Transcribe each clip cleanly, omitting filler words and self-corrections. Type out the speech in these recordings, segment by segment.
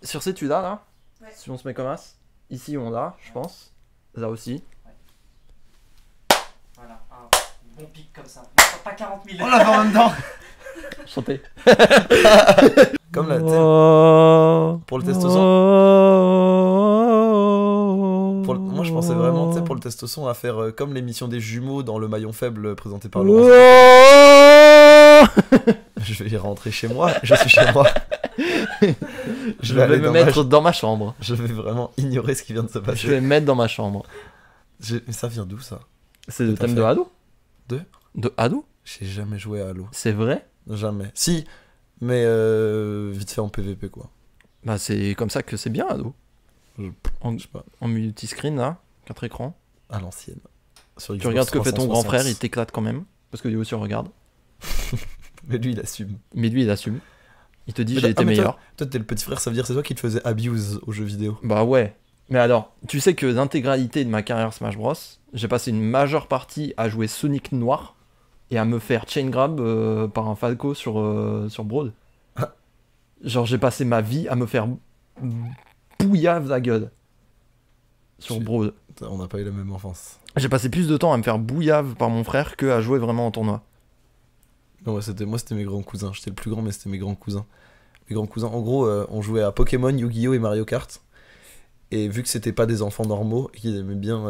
sur ces tu là, Ouais. si on se met comme as, ici on a, je pense. Là aussi. Voilà, un bon pic comme ça. Mais pas 40 000. On l'a fait en même temps. Chantez. Comme là, tu sais, pour le testoson. Moi je pensais vraiment, tu sais, pour le testoson à faire comme l'émission des jumeaux dans Le Maillon Faible présentée par Laurent. Je vais y rentrer chez moi, je suis chez moi. Je vais aller me dans mettre dans ma chambre. Je vais vraiment ignorer ce qui vient de se passer. Je vais me mettre dans ma chambre. Mais ça vient d'où ça? C'est le Tout à thème fait. de Halo. De De Halo. J'ai jamais joué à Halo. C'est vrai. Jamais. Si, mais vite fait en PVP quoi. Bah c'est comme ça que c'est bien Halo. Je En, sais pas, en multiscreen là, 4 écrans. à l'ancienne. Sur Tu Xbox regardes ce que fait ton grand 360. frère, il t'éclate quand même. Parce que lui aussi regarde. Mais lui il assume. Mais lui il assume. Il te dit Mais j'ai toi- été ah, mais meilleur. Toi t'es le petit frère, ça veut dire c'est toi qui te faisais abuse aux jeux vidéo. Bah ouais. Mais alors, tu sais que l'intégralité de ma carrière Smash Bros, j'ai passé une majeure partie à jouer Sonic noir et à me faire chain grab par un Falco sur Brawl. Ah. Genre j'ai passé ma vie à me faire bouillave la gueule sur Tu- Brawl. On n'a pas eu la même enfance. J'ai passé plus de temps à me faire bouillave par mon frère que à jouer vraiment en tournoi. Non, moi c'était mes grands cousins. J'étais le plus grand, mais c'était mes grands cousins. Mes grands cousins, en gros, on jouait à Pokémon, Yu-Gi-Oh! Et Mario Kart. Et vu que c'était pas des enfants normaux, et qu'ils aimaient bien,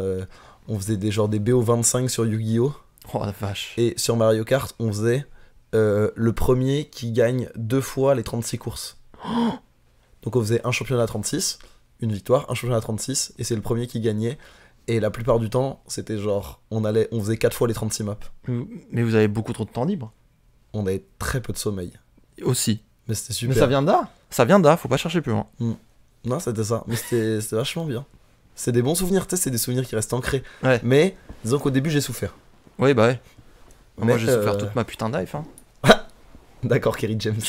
on faisait des BO25 sur Yu-Gi-Oh! Oh la vache. Et sur Mario Kart, on faisait le premier qui gagne 2 fois les 36 courses. Donc on faisait un championnat 36, une victoire, un championnat 36, et c'est le premier qui gagnait. Et la plupart du temps, c'était genre, on faisait 4 fois les 36 maps. Mais vous avez beaucoup trop de temps libre. On avait très peu de sommeil. Aussi. Mais c'était super. Mais ça vient d'A. Ça vient d'A, faut pas chercher plus loin. Non, c'était ça. Mais c'était vachement bien. C'est des bons souvenirs, tu sais, c'est des souvenirs qui restent ancrés. Ouais. Mais disons qu'au début, j'ai souffert. Oui, bah ouais. Moi Mais, j'ai souffert toute ma putain de life. Hein. D'accord, Kerry James.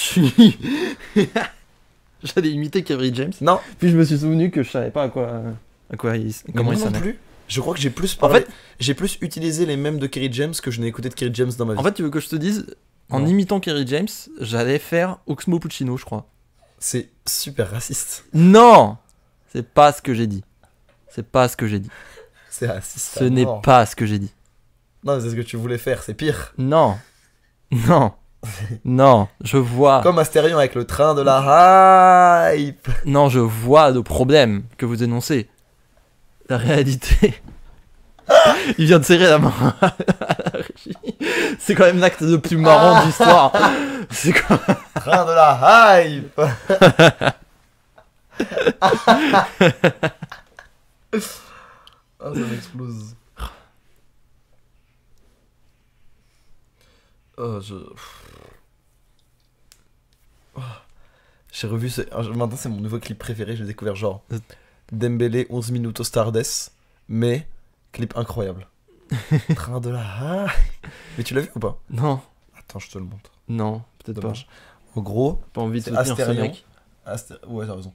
J'allais imiter Kerry James. Non, Puis je me suis souvenu que je savais pas comment il moi non sonnait. plus. Je crois que j'ai plus En parlé. fait- J'ai plus utilisé les mêmes de Kerry James que je n'ai écouté de Kerry James dans ma vie. En fait, tu veux que je te dise, en Non. imitant Kerry James, j'allais faire Oxmo Puccino, je crois. C'est super raciste. Non, c'est pas ce que j'ai dit. C'est pas ce que j'ai dit. C'est raciste. Ce à n'est mort. pas ce que j'ai dit. Non, c'est ce que tu voulais faire, c'est pire. Non, non, non. Je vois. Comme Astérion avec le train de la hype. Non, je vois le problème que vous énoncez. La réalité. Il vient de serrer la main à la régie. C'est quand même l'acte le plus marrant de l'histoire. C'est quoi? Train de la hype. Ah, ça m'explose. Oh, Oh. J'ai revu maintenant c'est mon nouveau clip préféré, j'ai découvert genre Dembélé 11 minutes au Stardust, mais clip incroyable. Train de la hype. Mais tu l'as vu ou pas? Non, Attends, je te le montre. non, peut-être pas. Dommage. En gros, Pas envie de c'est soutenir ce Astérion. mec. Ouais, t'as raison.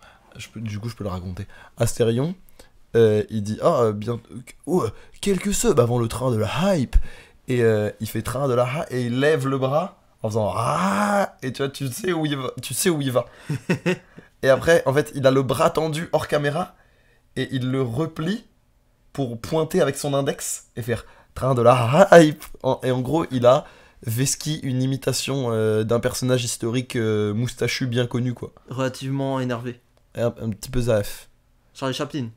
Du coup, je peux le raconter. Astérion, il dit quelques subs avant le train de la hype. Et il fait train de la hype et il lève le bras en faisant ah. Et tu vois, tu sais où il va. Tu sais où il va. Et après, en fait, il a le bras tendu hors caméra et il le replie pour pointer avec son index et faire train de la hype. Et en gros, il a Veski, une imitation d'un personnage historique moustachu bien connu, quoi. Relativement énervé. Et un petit peu Zaef. Charlie Chaplin.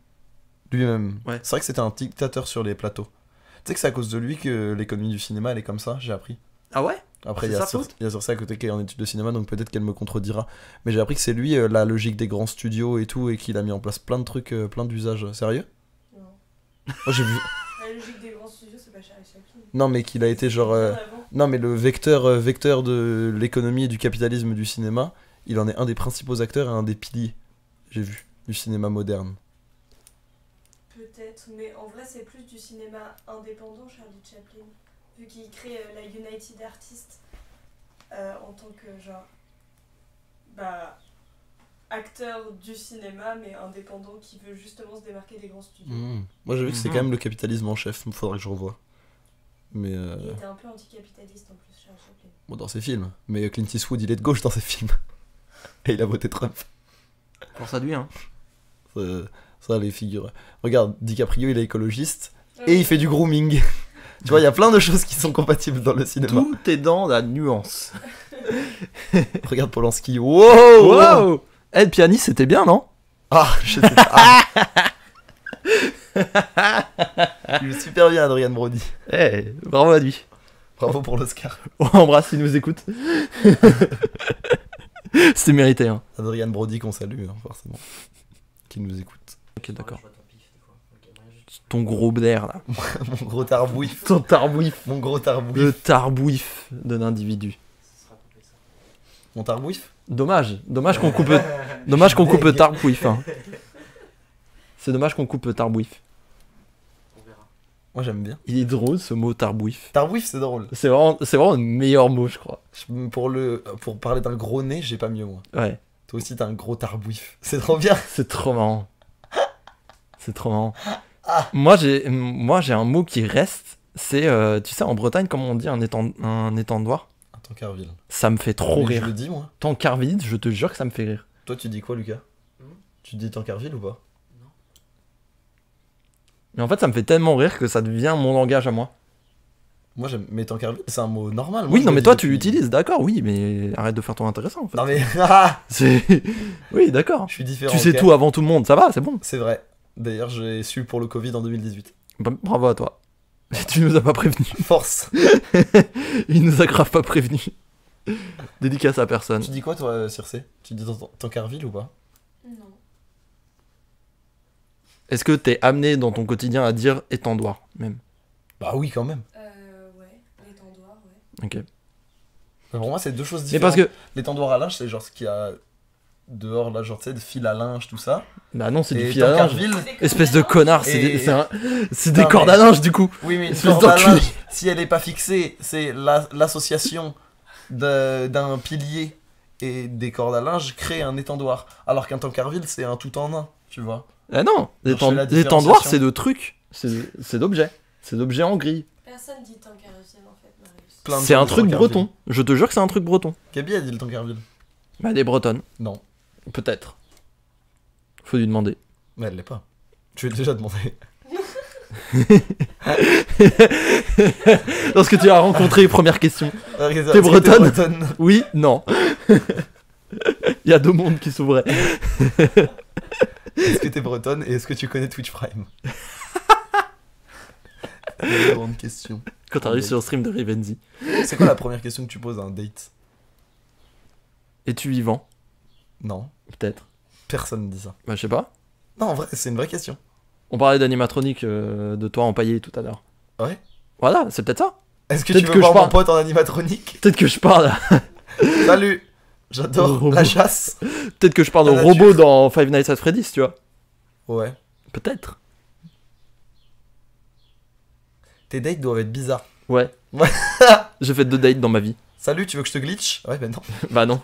Lui-même. Ouais. C'est vrai que c'était un dictateur sur les plateaux. Tu sais que c'est à cause de lui que l'économie du cinéma, elle est comme ça, j'ai appris. Ah ouais? Après, C'est il y sa a faute Circe à côté qui est en études de cinéma, donc peut-être qu'elle me contredira. Mais j'ai appris que c'est lui, la logique des grands studios et tout, et qu'il a mis en place plein de trucs, plein d'usages. Sérieux? Non. Moi, j'ai vu. La logique des grands studios, c'est pas Charlie Chaplin. Non, mais qu'il a été genre. Bien avant. Non, mais le vecteur de l'économie et du capitalisme du cinéma, il en est un des principaux acteurs et un des piliers, j'ai vu, du cinéma moderne. Peut-être, mais en vrai, c'est plus du cinéma indépendant, Charlie Chaplin. Vu qu'il crée la United Artists en tant que, genre, bah, acteur du cinéma, mais indépendant, qui veut justement se démarquer des grands studios. Moi, j'ai vu que c'est Mhm. quand même le capitalisme en chef, faudrait que je revoie. Mais. Il était un peu anticapitaliste en plus, Charlie Chaplin. Bon, dans ses films. Mais Clint Eastwood, il est de gauche dans ses films. Et il a voté Trump. Force à lui, hein. Ça, les figures. Regarde, DiCaprio, il est écologiste et il fait du grooming. Tu vois, il y a plein de choses qui sont compatibles dans le cinéma. Tout est dans la nuance. Regarde Polanski. Wow, Wow. Le pianiste, c'était bien, non? Ah, je sais pas. Ah. Il est super bien, Adrien Brody. Eh, bravo à lui. Bravo pour l'Oscar. On l'embrasse s'il nous écoute. C'était mérité, hein. Adrien Brody qu'on salue, hein, forcément. Qui nous écoute. Ok, d'accord. Ton gros blaire, là. Mon gros tarbouif. Ton tarbouif. Mon gros tarbouif. Le tarbouif de l'individu. Mon tarbouif. Dommage qu'on coupe le tarbouif, hein. C'est dommage qu'on coupe le tarbouif. Moi j'aime bien. Il est drôle ce mot tarbouif. Tarbouif c'est drôle. C'est vraiment le meilleur mot, je crois. Pour parler d'un gros nez, j'ai pas mieux moi. Ouais, Toi aussi t'as un gros tarbouif. C'est trop bien. c'est trop marrant. C'est trop marrant. Ah. Moi j'ai un mot qui reste, c'est, tu sais, en Bretagne, comment on dit un étendoir? Un tankerville. Ça me fait trop Mais je rire. le dis moi. Tankerville, je te jure que ça me fait rire. Toi tu dis quoi Lucas? Tu dis tankerville ou pas? Mais en fait, ça me fait tellement rire que ça devient mon langage à moi. Moi j'aime. Mais tankerville c'est un mot normal. Moi, Oui, je non, le mais dis toi tu depuis- l'utilises, d'accord, oui, mais arrête de faire ton intéressant en fait. Non mais ah, C'est... Oui, d'accord. je suis différent. Tu sais ok. tout avant tout le monde, ça va, c'est bon. C'est vrai. D'ailleurs j'ai su pour le Covid en 2018. Bravo à toi. Tu nous as pas prévenu. Force. Il nous a grave pas prévenu. Dédicace à personne. Tu dis quoi toi Circe? Tu dis tankerville ou pas? Non. Est-ce que t'es amené dans ton quotidien à dire étendoir même? Bah oui quand même. Ouais. L'étendoir, ouais. Ok. Pour moi c'est deux choses Mais différentes. parce que... L'étendoir à linge c'est genre ce qu'il y a dehors là, genre tu sais, de fil à linge tout ça. Bah non, c'est du Et fil à linge. tankerville. Espèce de connard, Et- c'est des Non, cordes mais- à linge du coup. Oui, mais une Espèce corde à d'enculé. linge, si elle est pas fixée, c'est l'association d'un pilier et des cordes à linge crée un étendoir. Alors qu'un tankerville, c'est un tout en un, tu vois. Ah non, je fais la l'étendoir différenciation. c'est de trucs. C'est d'objets. C'est d'objets en grille. Personne dit tankerville en fait, Marius. Plein de C'est gens un disent truc tankerville. breton. Je te jure que c'est un truc breton. Gabi a dit le tankerville. Bah des bretonnes. Non, Peut-être. Faut lui demander. mais elle l'est pas. Tu lui as déjà demandé. Lorsque tu as rencontré, première question. Est-ce que T'es bretonne bretonne Oui, non. Il y a deux mondes qui s'ouvraient. Est-ce que t'es bretonne et est-ce que tu connais Twitch Prime? Une grande question. Quand t'arrives sur le stream de Rivenzi. C'est quoi la première question que tu poses à un date? Es-tu vivant? Non, Peut-être. personne dit ça. Bah je sais pas. Non, en vrai, c'est une vraie question. On parlait d'animatronique de toi empaillé tout à l'heure. Ouais. Voilà, c'est peut-être ça. Est-ce que Peut-être tu que veux je voir mon parle. pote en animatronique? Peut-être que je parle. Salut. Le J'adore robot. la chasse. Peut-être que je parle La au nature. robot dans Five Nights at Freddy's, tu vois. Ouais. Peut-être. Tes dates doivent être bizarres. Ouais. Ouais. J'ai fait 2 dates dans ma vie. Salut, tu veux que je te glitch? Ouais, ben non. Bah non.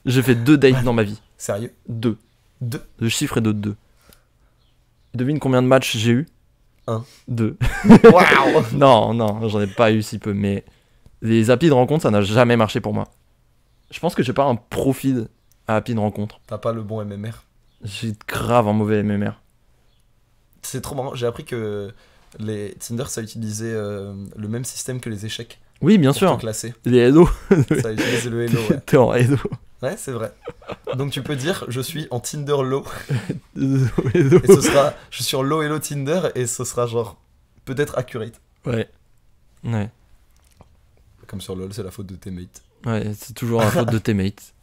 J'ai fait 2 dates dans ma vie. Sérieux? 2. Deux. Le chiffre est de 2. Devine combien de matchs j'ai eu? 1. 2. Waouh. Non, j'en ai pas eu si peu, mais les applis de rencontre, ça n'a jamais marché pour moi. Je pense que j'ai pas un profil à appli de rencontre. T'as pas le bon MMR. J'ai grave un mauvais MMR. C'est trop marrant. J'ai appris que les Tinder, ça utilisait le même système que les échecs. Oui, bien Pour sûr. te classer. Les hello. Ça utilisait le Hello, ouais. T'es en hello. Ouais, c'est vrai. Donc tu peux dire, je suis en Tinder low. Hello. Et ce sera, je suis sur low Hello Tinder et ce sera genre, peut-être accurate. Ouais. Ouais. Comme sur LoL, c'est la faute de tes mates. Ouais, c'est toujours la faute de tes mates.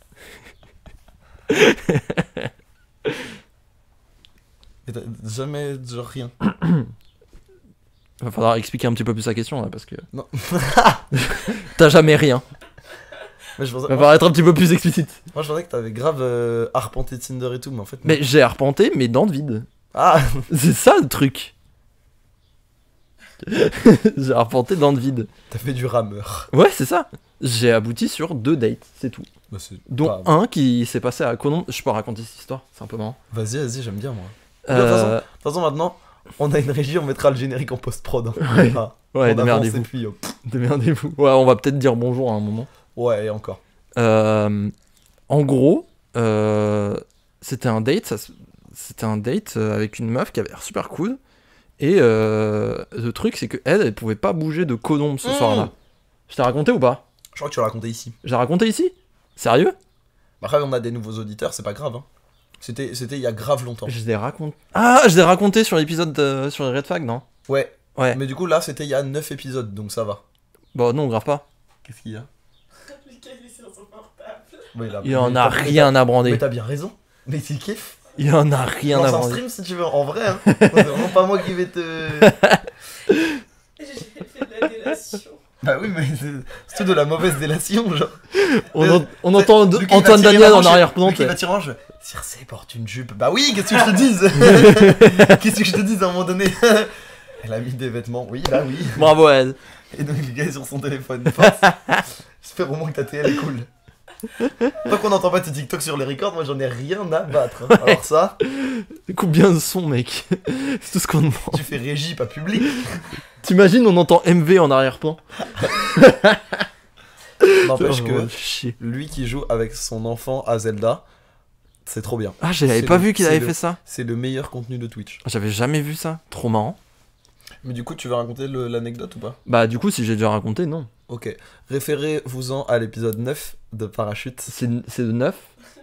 Et t'as jamais, genre rien. Va falloir expliquer un petit peu plus la question là parce que. Non. T'as jamais rien. Mais je pensais, Va falloir être un petit peu plus explicite. moi, je pensais que t'avais grave arpenté Tinder et tout, mais en fait. non. Mais j'ai arpenté, mais dans le vide. Ah. C'est ça le truc. J'ai arpenté dans le vide. T'as fait du rameur. Ouais, c'est ça. J'ai abouti sur 2 dates, c'est tout. Bah, c'est Dont pas- un qui s'est passé à Conon. Je peux raconter cette histoire, c'est un peu marrant. Vas-y, j'aime bien moi. De Euh, toute façon, maintenant, on a une régie, on mettra le générique en post-prod. hein. Ouais. Ah, ouais, on avance et démerdez-vous. puis, Démerdez-vous. Ouais, on va peut-être dire bonjour à un moment. ouais, et encore. En gros, c'était un date, c'était un date avec une meuf qui avait l'air super cool. Et le truc, c'est que elle pouvait pas bouger de colombe ce soir-là. Je t'ai raconté ou pas? Je crois que tu l'as raconté ici. J'ai raconté ici? Sérieux? Après, on a des nouveaux auditeurs, c'est pas grave. Hein. C'était il y a grave longtemps. Je l'ai raconté. Ah, je l'ai raconté sur l'épisode sur les Red Flag, non? Ouais. Ouais. Mais du coup, là, c'était il y a 9 épisodes, donc ça va. Bon, non, grave pas. Qu'est-ce qu'il y a? Lequel est sur son portable? Ouais, Il en a rien à Mais branler. t'as bien raison. Mais tu kiffes. Il en a rien à Lance un branler. stream si tu veux, en vrai. Hein. C'est vraiment pas moi qui vais te. J'ai fait de la délation. Bah oui, mais c'est tout de la mauvaise délation, genre. On entend Lucky va Antoine tirer Daniel ma en manche, arrière-plan. Lucky va tirer ma manche, Circe porte une jupe. Bah oui, qu'est-ce que je te dise? Qu'est-ce que je te dise à un moment donné? Elle a mis des vêtements, oui, bah oui. Bravo à elle. Et donc le gars est sur son téléphone. Force. J'espère au moins que ta TL est cool. Tant qu'on n'entend pas tes TikTok sur les records, moi j'en ai rien à battre. Hein. Alors ça, Coupe bien le son, mec. C'est tout ce qu'on demande. tu fais régie, pas public. T'imagines, on entend MV en arrière-plan. N'empêche Oh, que chier. lui qui joue avec son enfant à Zelda, c'est trop bien. Ah, j'avais C'est pas le- vu qu'il c'est avait le- fait ça. C'est le meilleur contenu de Twitch. J'avais jamais vu ça. Trop marrant. Mais du coup, tu veux raconter l'anecdote ou pas? Bah, du coup, si j'ai déjà raconté, non. Ok. Référez-vous-en à l'épisode 9 de Parachute. C'est de 9?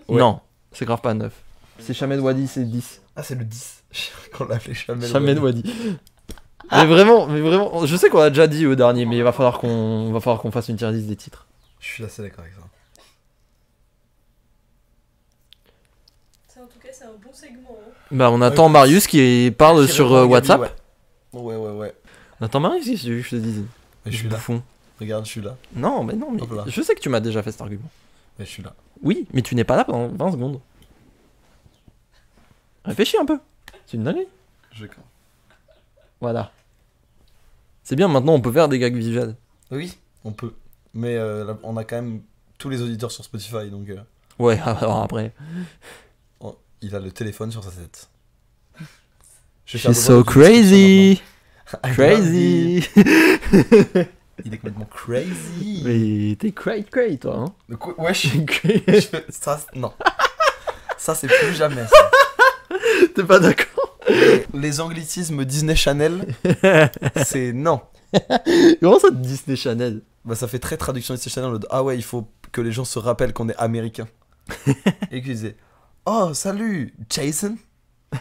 Ouais. Non, c'est grave pas 9. C'est Chamel Wadi, c'est 10. Ah, c'est le 10. Qu'on l'appelait Chamel. Chamel Wadi. Mais vraiment, je sais qu'on a déjà dit au dernier, mais il va falloir qu'on fasse une tier list des titres. Je suis assez d'accord avec ça. Ça, en tout cas, c'est un bon segment. Hein. Bah, on attend Marius qui parle Qui sur répond à Gabi, WhatsApp. Ouais. On attend Marius, si je te dis. Mais je suis là. Bouffon. Regarde, je suis là. Non, mais non, mais Hop là. je sais que tu m'as déjà fait cet argument. Mais je suis là. Oui, mais tu n'es pas là pendant 20 secondes. Réfléchis un peu. C'est une dinguerie. Je... Voilà. C'est bien, maintenant on peut faire des gags visuels. Oui, on peut. Mais là, on a quand même tous les auditeurs sur Spotify, donc Ouais, alors après. il a le téléphone sur sa tête. Je vais She's faire so le droit de crazy. description maintenant. Crazy. Il est complètement crazy. Mais t'es cray toi, hein. De quoi? Ouais, je Cray. fais... Ça, non. Ça, c'est plus jamais ça. T'es pas d'accord? Les anglicismes Disney Channel, c'est non. Comment ça Disney Channel? Bah, ça fait très traduction Disney Channel. Ah ouais, il faut que les gens se rappellent qu'on est américain. Et qu'ils disaient: oh, salut, Jason.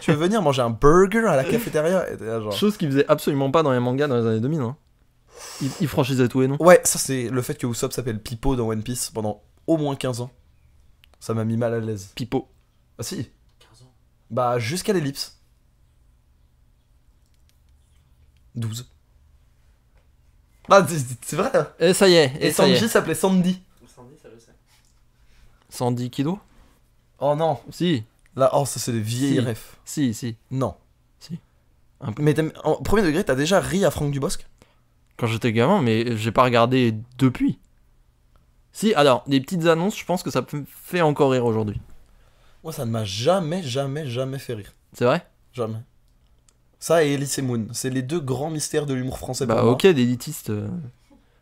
Tu veux venir manger un burger à la cafétéria? Et t'es là, genre... Chose qu'ils faisaient absolument pas dans les mangas dans les années 2000. Hein. Ils franchisaient tout et non. Ouais, ça c'est le fait que Usopp s'appelle Pipo dans One Piece pendant au moins 15 ans. Ça m'a mis mal à l'aise. Pipo. Ah si. Bah jusqu'à l'ellipse. 12. Ah c'est vrai hein. Et ça y est, Et ça y Sanji est. s'appelait Sandy. 110 kilos? Oh non. Si, Là, oh ça c'est des vieilles Si. refs. si. Non. Si. Un peu. Mais en premier degré, t'as déjà ri à Franck Dubosc? Quand j'étais gamin, mais j'ai pas regardé depuis. Si, alors, des petites annonces, je pense que ça me fait encore rire aujourd'hui. Moi ça ne m'a jamais fait rire. C'est vrai? Jamais. Ça et Elise Moon, c'est les deux grands mystères de l'humour français Bah pour moi. ok, d'élitistes.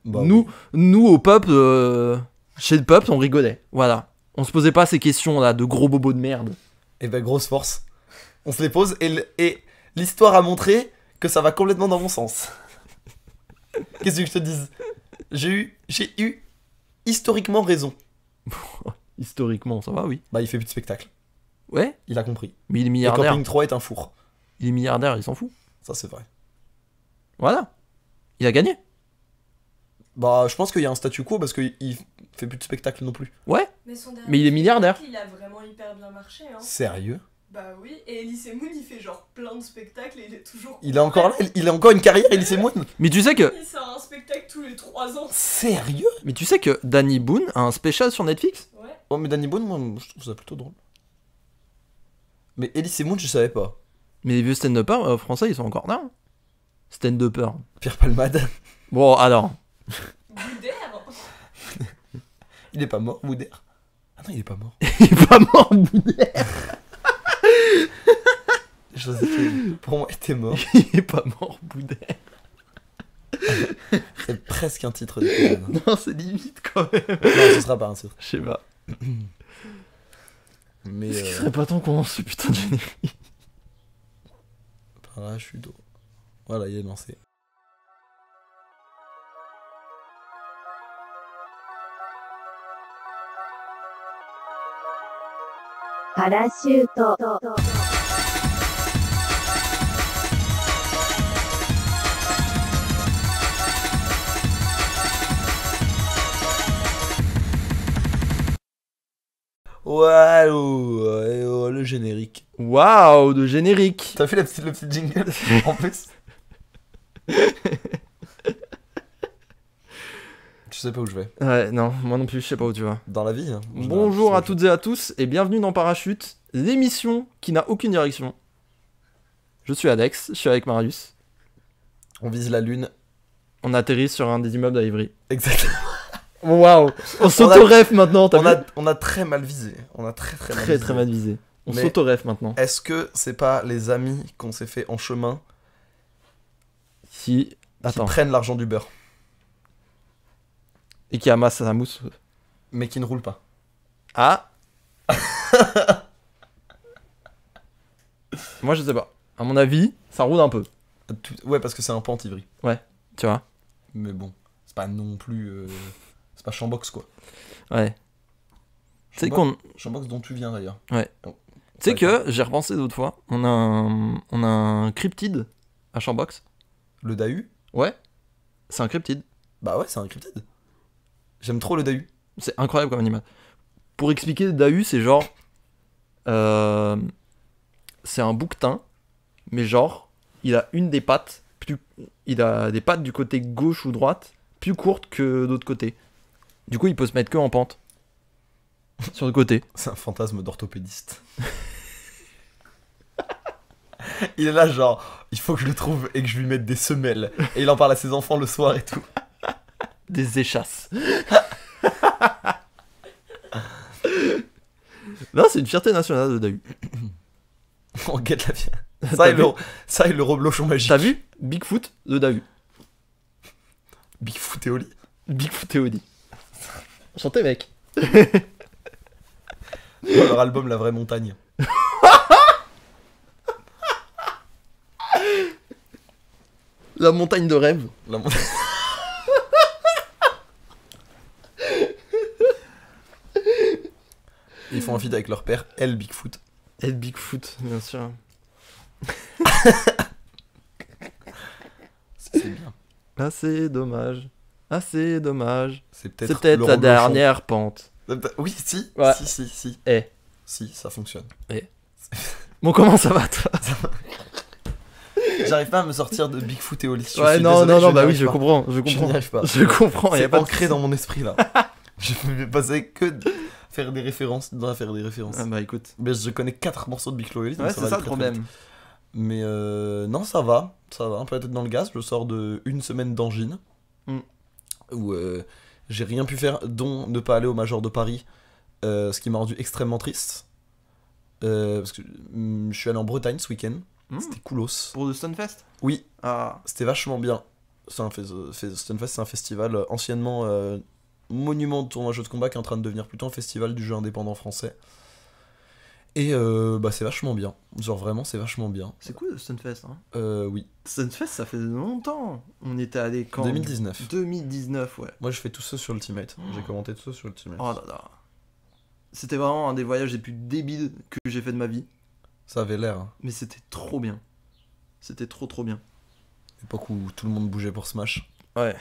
Bah, Nous au peuple, chez le peuple, on rigolait. Voilà. On se posait pas ces questions là de gros bobos de merde. Et ben grosse force. On se les pose et l'histoire a montré que ça va complètement dans mon sens. Qu'est-ce que je te dise? J'ai eu historiquement raison. Historiquement, ça va, oui. Bah il fait plus de spectacle. Ouais, Il a compris. mais il est Et milliardaire. Camping 3 est un four. Il est milliardaire, il s'en fout. Ça c'est vrai. Voilà. Il a gagné. Bah je pense qu'il y a un statu quo parce qu'il fait plus de spectacle non plus. Ouais, Mais son dernier mais il est milliardaire. spectacle, il a vraiment hyper bien marché. Hein. Sérieux? Bah oui, et Elise Moon, il fait genre plein de spectacles et il est toujours. Il est encore là? Il a encore une carrière, Elise Moon? Mais tu sais que, Il sort un spectacle tous les 3 ans. Sérieux? Danny Boone a un spécial sur Netflix. Ouais. Oh mais Danny Boone, moi je trouve ça plutôt drôle. Mais Elise Moon, je savais pas. Mais les vieux stand-uppers français, ils sont encore là. Stand-uppers. Pierre Palmade. Bon, alors. Boudère. Il est pas mort, Boudère? Ah non, il est pas mort. Il est pas mort, Boudet. Joséphine, pour moi, il était mort. Il est pas mort, Boudet. C'est presque un titre d'épisode. Non, c'est limite quand même. Non, ce sera pas un titre. Je sais pas. Mais Est-ce qu'il serait pas temps qu'on lance ce putain de générique? parachute. Voilà, il est lancé. Parachute. Waouh, le générique. Waouh, de générique. T'as fait le petit jingle en plus. Je sais pas où je vais. Ouais, non, moi non plus, je sais pas où tu vas. Dans la vie. Hein, en général, Bonjour à je- toutes et à tous et bienvenue dans Parachute, l'émission qui n'a aucune direction. Je suis Alex, je suis avec Marius. On vise la lune. On atterrit sur un des immeubles à Ivry. Exactement. Waouh, on s'auto-ref maintenant, t'as vu? On a très mal visé. On a très mal visé. Très mal visé. On Mais- s'auto-ref maintenant. Est-ce que c'est pas les amis qu'on s'est fait en chemin Si. qui Attends. prennent l'argent du beurre, Et qui amasse sa mousse. mais qui ne roulent pas? Ah. Moi je sais pas. À mon avis, ça roule un peu. Ouais, parce que c'est un pan Ivry. Tu vois? Mais bon, c'est pas non plus. C'est pas Chambox quoi. Ouais. Tu sais Chambox- qu'on. Chambox dont tu viens d'ailleurs. Ouais. Oh. Tu sais D'accord. que j'ai repensé l'autre fois. On a un cryptide à Chambox. Le Dahu? Ouais. C'est un cryptide. Bah ouais, c'est un cryptide. J'aime trop le Dahu. C'est incroyable comme animal. Pour expliquer, Dahu, c'est genre. C'est un bouquetin, mais genre, il a une des pattes. Il a des pattes du côté gauche ou droite, plus courtes que d'autre côté. Du coup, il peut se mettre que en pente. Sur le côté. C'est un fantasme d'orthopédiste. Il est là genre, il faut que je le trouve et que je lui mette des semelles. Et il en parle à ses enfants le soir et tout. Des échasses. Non, c'est une fierté nationale de Dahu. On guette la vie. T'as vu Ça et le reblochon magique. T'as vu Bigfoot de Dahu. Bigfoot et Oli. Bigfoot et Audi. Enchanté, mec. Leur album La Vraie Montagne. La montagne de rêve. La montagne. Ils font un feat avec leur père, El Bigfoot. Et Bigfoot, bien sûr. C'est bien. Ah, c'est dommage. Ah, c'est dommage. C'est C'est peut-être peut-être le la reblochon. dernière pente. Oui, si. Ouais. Si. Eh. Si, ça fonctionne. Bon, comment ça va, toi? J'arrive pas à me sortir de Bigfoot et Oli. Je Ouais, suis non, désolé, non, non, n'y bah oui, arrive je pas. comprends. Je Je n'y comprends. arrive pas. Je comprends. y a C'est pas de ancré dans mon esprit là. Je vais passer que de faire des références, dans faire des références. Ah, bah écoute. Mais je connais 4 morceaux de Big Flo et Oli, donc Ouais, ça c'est va ça aller le très, très problème. vite. Mais non, ça va, un peu la tête dans le gaz. Je sors de une semaine d'angine Mm. où j'ai rien pu faire, dont ne pas aller au Major de Paris, ce qui m'a rendu extrêmement triste. Parce que je suis allé en Bretagne ce week-end, c'était coolos. Pour le Stunfest? Oui, Ah. c'était vachement bien. Stunfest, c'est un festival anciennement monument de tournoi jeux de combat qui est en train de devenir plutôt un festival du jeu indépendant français. Et bah c'est vachement bien. Genre vraiment c'est vachement bien. C'est cool le Stunfest, hein. Oui. Stunfest, ça fait longtemps. On était allé quand? 2019. 2019, ouais. Moi je fais tout ça sur Ultimate. J'ai commenté tout ça sur Ultimate. Oh là là. C'était vraiment un des voyages les plus débiles que j'ai fait de ma vie. Ça avait l'air. Hein. Mais c'était trop bien. C'était trop bien. L'époque où tout le monde bougeait pour Smash. Ouais.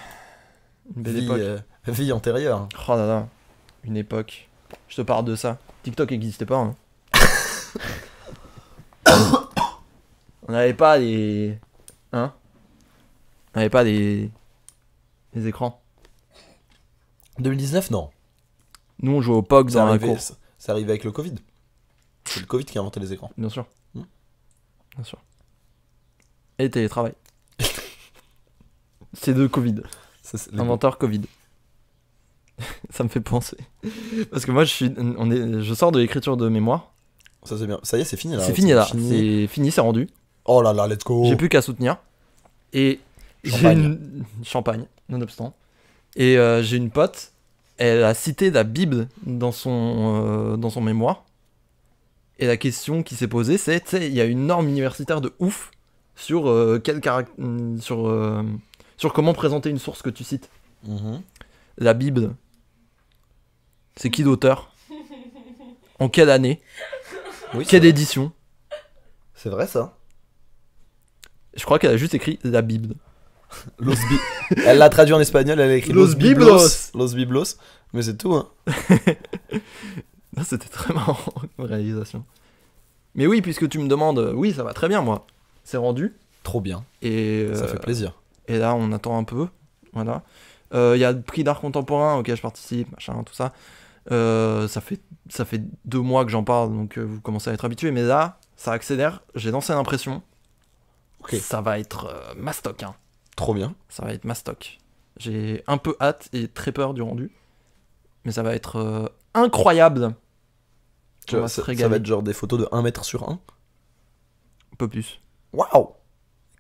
Une belle Vie, époque. vie antérieure. Oh là là. Une époque. Je te parle de ça. TikTok n'existait pas. Hein. On n'avait pas les. Hein? On n'avait pas les écrans. 2019 non. Nous on jouait au POG C'est dans la arrivé, cour. c'est arrivé avec le Covid. C'est le Covid qui a inventé les écrans. Bien sûr. Hmm. Bien sûr. Et télétravail. C'est de Covid. Ça, c'est les Inventeur Covid. Ça me fait penser. Parce que moi je sors de l'écriture de mémoire. bons. Ça c'est bien. Ça y est, c'est fini là. C'est fini là. C'est fini, c'est rendu. Oh là là, let's go. J'ai plus qu'à soutenir. Et j'ai Champagne. une champagne, nonobstant. Et j'ai une pote, elle a cité la Bible dans son mémoire. Et la question qui s'est posée, c'est, tu sais, il y a une norme universitaire de ouf sur, sur comment présenter une source que tu cites. Mhm. La Bible. C'est qui l'auteur? En quelle année? Oui, c'est Quelle vrai. édition? C'est vrai ça. Je crois qu'elle a juste écrit la Bible. Elle l'a traduit en espagnol, elle a écrit Los Biblos. Los Biblos. Mais c'est tout, hein. Ah, c'était très marrant comme réalisation. Mais oui, puisque tu me demandes, oui, ça va très bien, moi. C'est rendu. Trop bien. Et, Ça fait plaisir. et là, on attend un peu. Voilà. Il y a le prix d'art contemporain auquel je participe, machin, tout ça. Ça fait 2 mois que j'en parle, donc vous commencez à être habitué. Mais là, ça accélère. J'ai lancé l'impression. Ok. Ça va être mastoc, hein. Trop bien. Ça va être mastoc. J'ai un peu hâte et très peur du rendu. Mais ça va être incroyable. On va se Ça va régaler. être genre des photos de 1 mètre sur 1. Un peu plus. Waouh.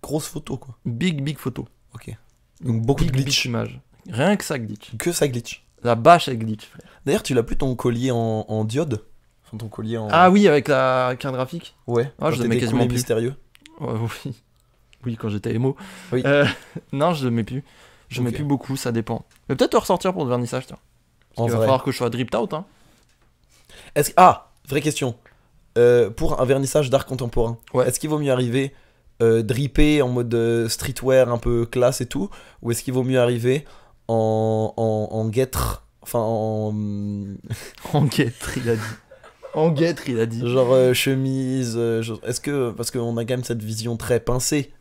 Grosse photo quoi. Big photo. Ok. Donc beaucoup de Big glitch. image. Rien que ça glitch. Que ça glitch. La bâche elle glitch, frère. D'ailleurs, tu l'as plus ton collier en diode? Enfin, ton collier en. Ah oui, avec la carte graphique. Ouais. Ah, je quand le mets t'étais quasiment coulé plus. mystérieux. Ouais, oui. Oui, quand j'étais émo. Oui. Non, je le mets plus. Je le mets Ok. plus beaucoup, ça dépend. Mais peut-être te ressortir pour le vernissage, tiens. En Il va vrai. falloir que je sois dripped out, hein. Est-ce que... Ah, vraie question. Pour un vernissage d'art contemporain, Ouais. est-ce qu'il vaut mieux arriver drippé en mode streetwear un peu classe et tout, ou est-ce qu'il vaut mieux arriver en guêtre, enfin en En guêtre, il a dit. En guêtre, il a dit. genre chemise, est-ce que parce qu'on a quand même cette vision très pincée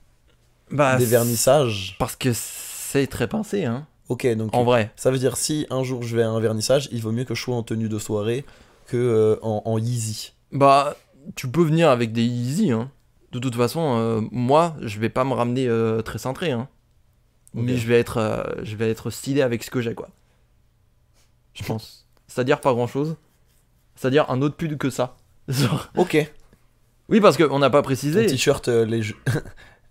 Bah, des vernissages. parce que c'est très pincé, hein. Ok, donc En vrai. ça veut dire si un jour je vais à un vernissage, il vaut mieux que je sois en tenue de soirée que en Yeezy. Bah, tu peux venir avec des Yeezy, hein. De toute façon, moi, je vais pas me ramener très cintré, hein. Mais Ok. je vais être stylé avec ce que j'ai, quoi. Je pense. C'est-à-dire pas grand-chose. C'est-à-dire un autre pull que ça. Genre... Ok. Oui, parce qu'on n'a pas Ton précisé. t-shirt les jeux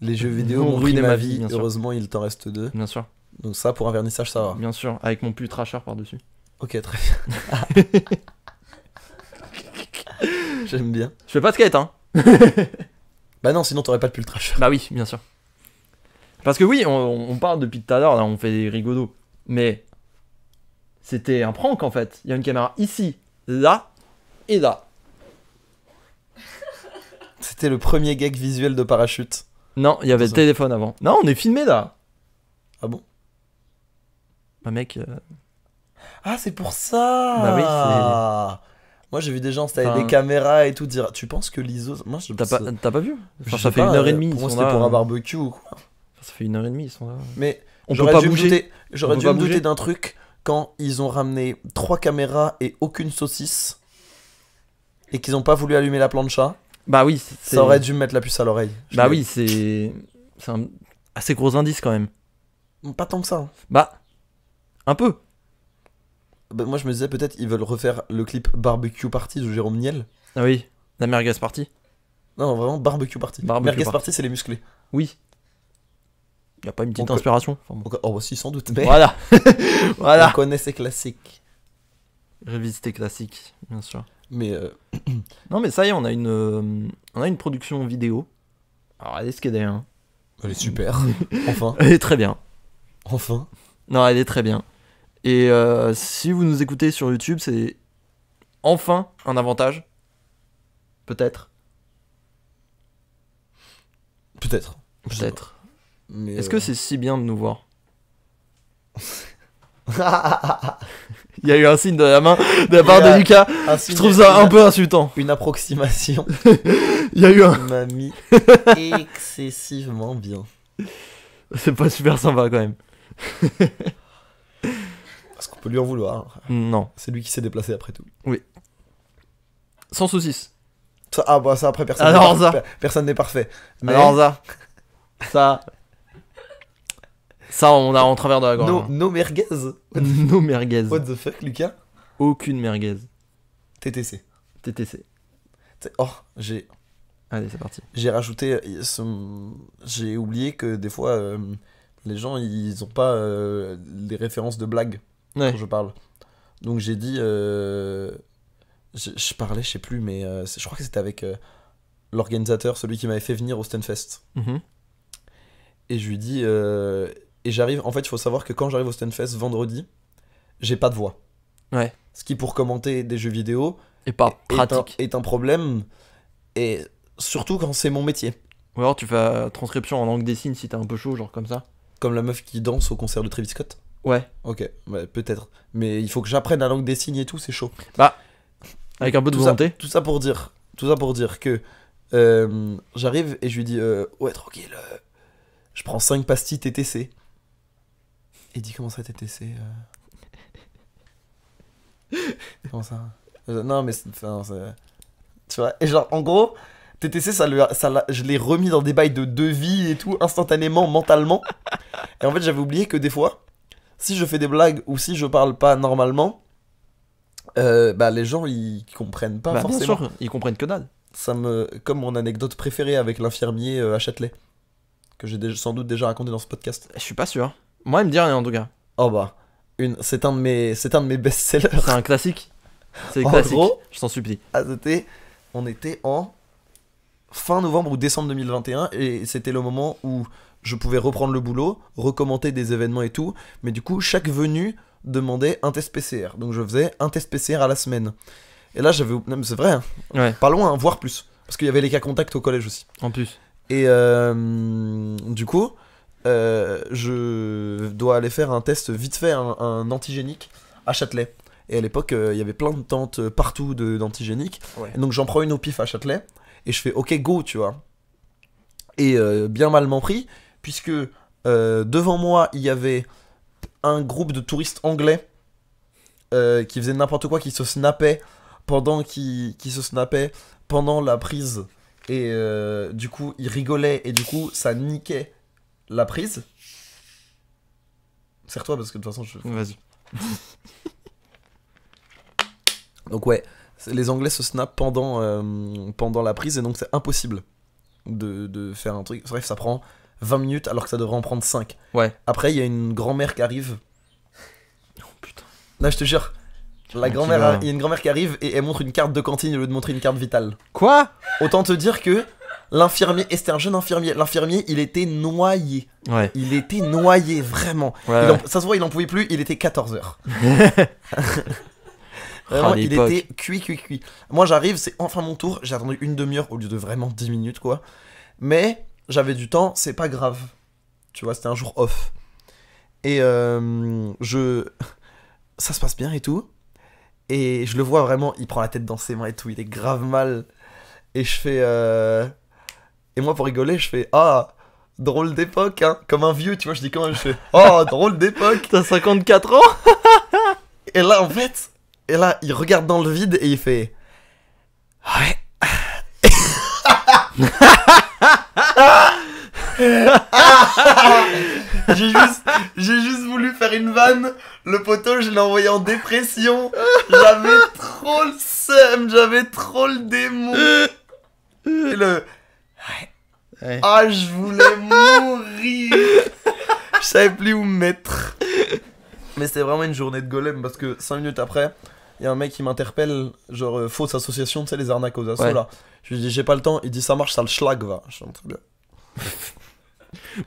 les jeux vidéo Vont m'ont ruiner ruiné ma ma vie, vie. bien sûr. Heureusement, il t'en reste 2. Bien sûr, Donc ça pour un vernissage ça va. bien sûr. Avec mon pull trasher par-dessus. Ok, très bien. J'aime bien. Je fais pas de skate, hein. Bah non, sinon t'aurais pas de pull trash. Bah oui, bien sûr. Parce que oui, on parle depuis tout à l'heure, là, on fait des rigolos. Mais c'était un prank en fait. Il y a une caméra ici, là et là. C'était le premier gag visuel de parachute. Non, il y avait le Attends. téléphone avant. Non, on est filmé là. Ah bon? Bah mec, Ah, c'est pour ça. Bah oui, Moi j'ai vu des gens, c'était Enfin- des caméras et tout dire. Tu penses que l'ISO. Moi je t'as pas vu? je Enfin, sais ça fait pas, 1h30. Pour moi ils sont c'était là, pour un barbecue ou quoi. Ça fait 1h30, ils sont là. Mais On peut j'aurais pas dû me bouger. douter, j'aurais On peut dû pas me douter bouger. d'un truc quand ils ont ramené 3 caméras et aucune saucisse. Et qu'ils ont pas voulu allumer la plancha. Bah oui, c'est. Ça aurait dû me mettre la puce à l'oreille. Bah oui, c'est un assez gros indice quand même. Pas tant que ça. Hein. Bah, un peu. Bah, moi je me disais peut-être ils veulent refaire le clip Barbecue Party de Jérôme Niel. Ah oui, la merguez party. Non, vraiment Barbecue Party. Barbecue Merguez Party. Party, c'est les musclés. Oui. Y a pas une petite On peut- inspiration. Enfin, bon. Oh, bah, si, sans doute. Mais Voilà. on Voilà. connaît ces classiques. Revisité classique, bien sûr. Mais Non mais ça y est, on a une production vidéo. Alors elle est ce qu'elle est, hein. elle est super. Enfin, Elle est très bien. enfin. Non, elle est très bien. Et si vous nous écoutez sur YouTube, c'est enfin un avantage. Peut-être. Peut-être. Je sais Peut-être. pas. Mais, Est-ce que c'est si bien de nous voir? Il y a eu un signe de la main de la part de Lucas. Je trouve ça un peu insultant. Une approximation Il y a eu un... qui m'a mis excessivement bien. C'est pas super sympa quand même. Parce qu'on peut lui en vouloir. Non. C'est lui qui s'est déplacé après tout. Sans saucisse. Ah bah ça après personne Alors n'est ça. personne n'est parfait. Mais Alors ça on a en travers de la gorge. hein. nos merguez. Nos merguez. What the fuck Lucas? Aucune merguez. TTC. TTC. Oh, Allez, c'est parti. j'ai rajouté j'ai oublié que des fois les gens ils ont pas les références de blagues Ouais. quand je parle. Donc j'ai dit je parlais, je sais plus, mais je crois que c'était avec l'organisateur, celui qui m'avait fait venir au Stunfest. Mhm. Et je lui dis, et j'arrive, en fait, il faut savoir que quand j'arrive au Stunfest vendredi, j'ai pas de voix. Ouais. Ce qui, pour commenter des jeux vidéo, Et pas pratique. est un problème, et surtout quand c'est mon métier. Ou alors tu fais transcription en langue des signes si t'es un peu chaud, genre comme ça. Comme la meuf qui danse au concert de Travis Scott. Ouais. Ok, ouais, peut-être. Mais il faut que j'apprenne la langue des signes et tout, c'est chaud. Avec un peu de Tout volonté. tout ça pour dire que j'arrive et je lui dis ouais, tranquille, je prends 5 pastilles TTC. Il dit comment ça TTC Comment ça Non mais tu vois, et genre en gros TTC je l'ai remis dans des bails de devis et tout instantanément, mentalement. Et en fait j'avais oublié que des fois si je fais des blagues ou si je parle pas normalement, bah les gens ils comprennent pas Bah, bien forcément. sûr, ils comprennent que dalle. Comme mon anecdote préférée avec l'infirmier à Châtelet, que j'ai sans doute déjà raconté dans ce podcast. Je suis pas sûr. Moi, il me dit rien en tout cas. Oh bah, c'est un de mes best-sellers. C'est un classique. C'est En classique. gros, Je t'en supplie. on était en fin novembre ou décembre 2021 et c'était le moment où je pouvais reprendre le boulot, recommenter des événements et tout, mais du coup chaque venue demandait un test PCR, donc je faisais un test PCR à la semaine. Et là j'avais, non mais c'est vrai, hein, Ouais, pas loin, hein, voire plus, parce qu'il y avait les cas contacts au collège aussi. en plus. Et du coup, je dois aller faire un test vite fait, un antigénique à Châtelet. Et à l'époque, il y avait plein de tentes partout d'antigéniques. Ouais. Et donc j'en prends une au pif à Châtelet. Et je fais ok, go, tu vois. Et bien mal m'en pris, puisque devant moi, il y avait un groupe de touristes anglais qui faisaient n'importe quoi, qui se snappaient pendant la prise. Et du coup, ils rigolaient et du coup, ça niquait la prise. Serre-toi parce que de toute façon, Vas-y. Donc ouais, les Anglais se snappent pendant la prise et donc c'est impossible de faire un truc. Bref, ça prend 20 minutes alors que ça devrait en prendre 5. Ouais. Après, il y a une grand-mère qui arrive. Oh putain. Là, je te jure, il y a une grand-mère qui arrive et elle montre une carte de cantine au lieu de montrer une carte vitale. Quoi? Autant te dire que l'infirmier, et c'était un jeune infirmier, l'infirmier, il était noyé. Ouais. Il était noyé, vraiment. Ouais. Ça se voit, il en pouvait plus, il était 14h. Vraiment, Ah, il l'époque. était cuit. Moi, j'arrive, c'est enfin mon tour. J'ai attendu une demi-heure au lieu de vraiment 10 minutes, quoi. Mais j'avais du temps, c'est pas grave. Tu vois, c'était un jour off. Et ça se passe bien et tout. Et je le vois vraiment, il prend la tête dans ses mains et tout. Il est grave mal. Et je fais... Et moi, pour rigoler, je fais... Ah, drôle d'époque, hein. Comme un vieux, tu vois, je dis comment je fais... Oh, drôle d'époque. T'as 54 ans? Et là, en fait... Et là, il regarde dans le vide et il fait... Ouais. J'ai juste voulu faire une vanne. Le poteau, je l'ai envoyé en dépression. J'avais trop le seum, j'avais trop le démon. Et Ouais. Ah, je voulais mourir. Je savais plus où me mettre. Mais c'était vraiment une journée de golem parce que 5 minutes après, il y a un mec qui m'interpelle, genre fausse association, tu sais, les arnaques aux assos Ouais. là. Je lui dis j'ai pas le temps, il dit ça marche, ça le schlag va. Je suis très bien.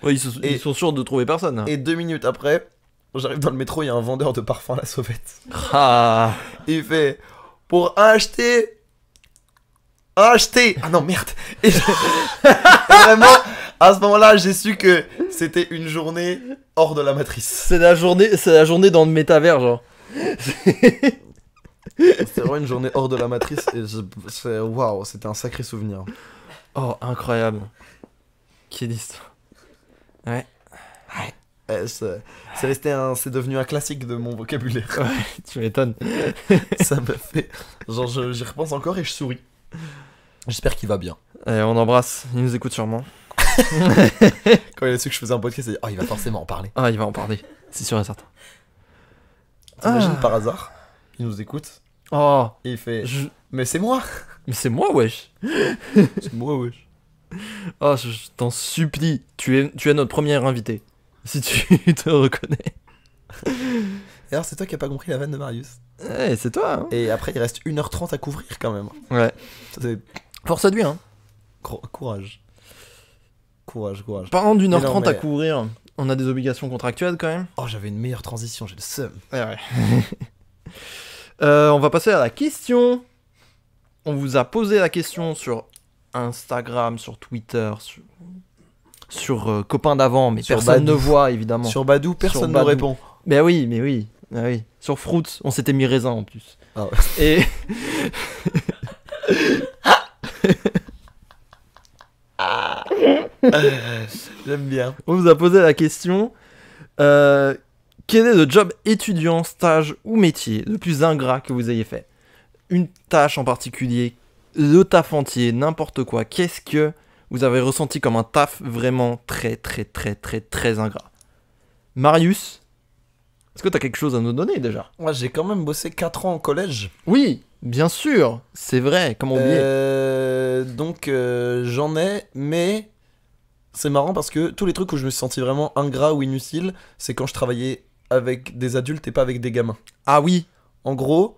Ouais, ils sont sûrs de trouver personne. Et 2 minutes après, j'arrive dans le métro, il y a un vendeur de parfum à la sauvette. Ah. Et il fait pour acheter. Ah non merde. Et vraiment, à ce moment-là, j'ai su que c'était une journée hors de la matrice. C'est la journée dans le métavers, genre. C'était vraiment une journée hors de la matrice et waouh, c'était un sacré souvenir. Oh, incroyable. Quelle histoire. Ouais. C'est devenu un classique de mon vocabulaire. Ouais, tu m'étonnes. Ça me fait genre j'y repense encore et je souris. J'espère qu'il va bien. Allez, on embrasse. Il nous écoute sûrement. Quand il a su que je faisais un podcast, il a dit, oh, il va forcément en parler. Ah, il va en parler. C'est sûr et certain. T'imagines Ah. par hasard, il nous écoute Oh. et il fait Mais mais c'est moi. c'est moi, wesh. C'est moi, wesh. Oh, je t'en supplie. Tu es notre premier invité. Si tu te reconnais. Et alors, c'est toi qui as pas compris la vanne de Marius. Eh, c'est toi, hein. Et après, il reste 1h30 à couvrir quand même. Ouais. C'est Force à lui, hein. courage. Courage. Parlant d'une heure Mais non, 30 à mais- couvrir, on a des obligations contractuelles quand même. Oh, j'avais une meilleure transition, j'ai le seum. Ouais. On va passer à la question. On vous a posé la question sur Instagram, sur Twitter, sur Copain d'avant, mais Sur personne ne Badoo. voit évidemment. Sur Badou, personne ne Badoo. répond. Mais oui. Ah oui. Sur Fruits, on s'était mis raisin en plus. Ah ouais. Et J'aime bien. on vous a posé la question quel est le job étudiant, stage ou métier le plus ingrat que vous ayez fait? Une tâche en particulier, le taf entier, n'importe quoi. Qu'est-ce que vous avez ressenti comme un taf vraiment très ingrat? Marius, est-ce que t'as quelque chose à nous donner déjà? Moi, j'ai quand même bossé 4 ans en collège. Oui, bien sûr, c'est vrai, comment oublier? Donc, j'en ai, mais c'est marrant parce que tous les trucs où je me suis senti vraiment ingrat ou inutile, c'est quand je travaillais avec des adultes et pas avec des gamins. Ah oui, En gros,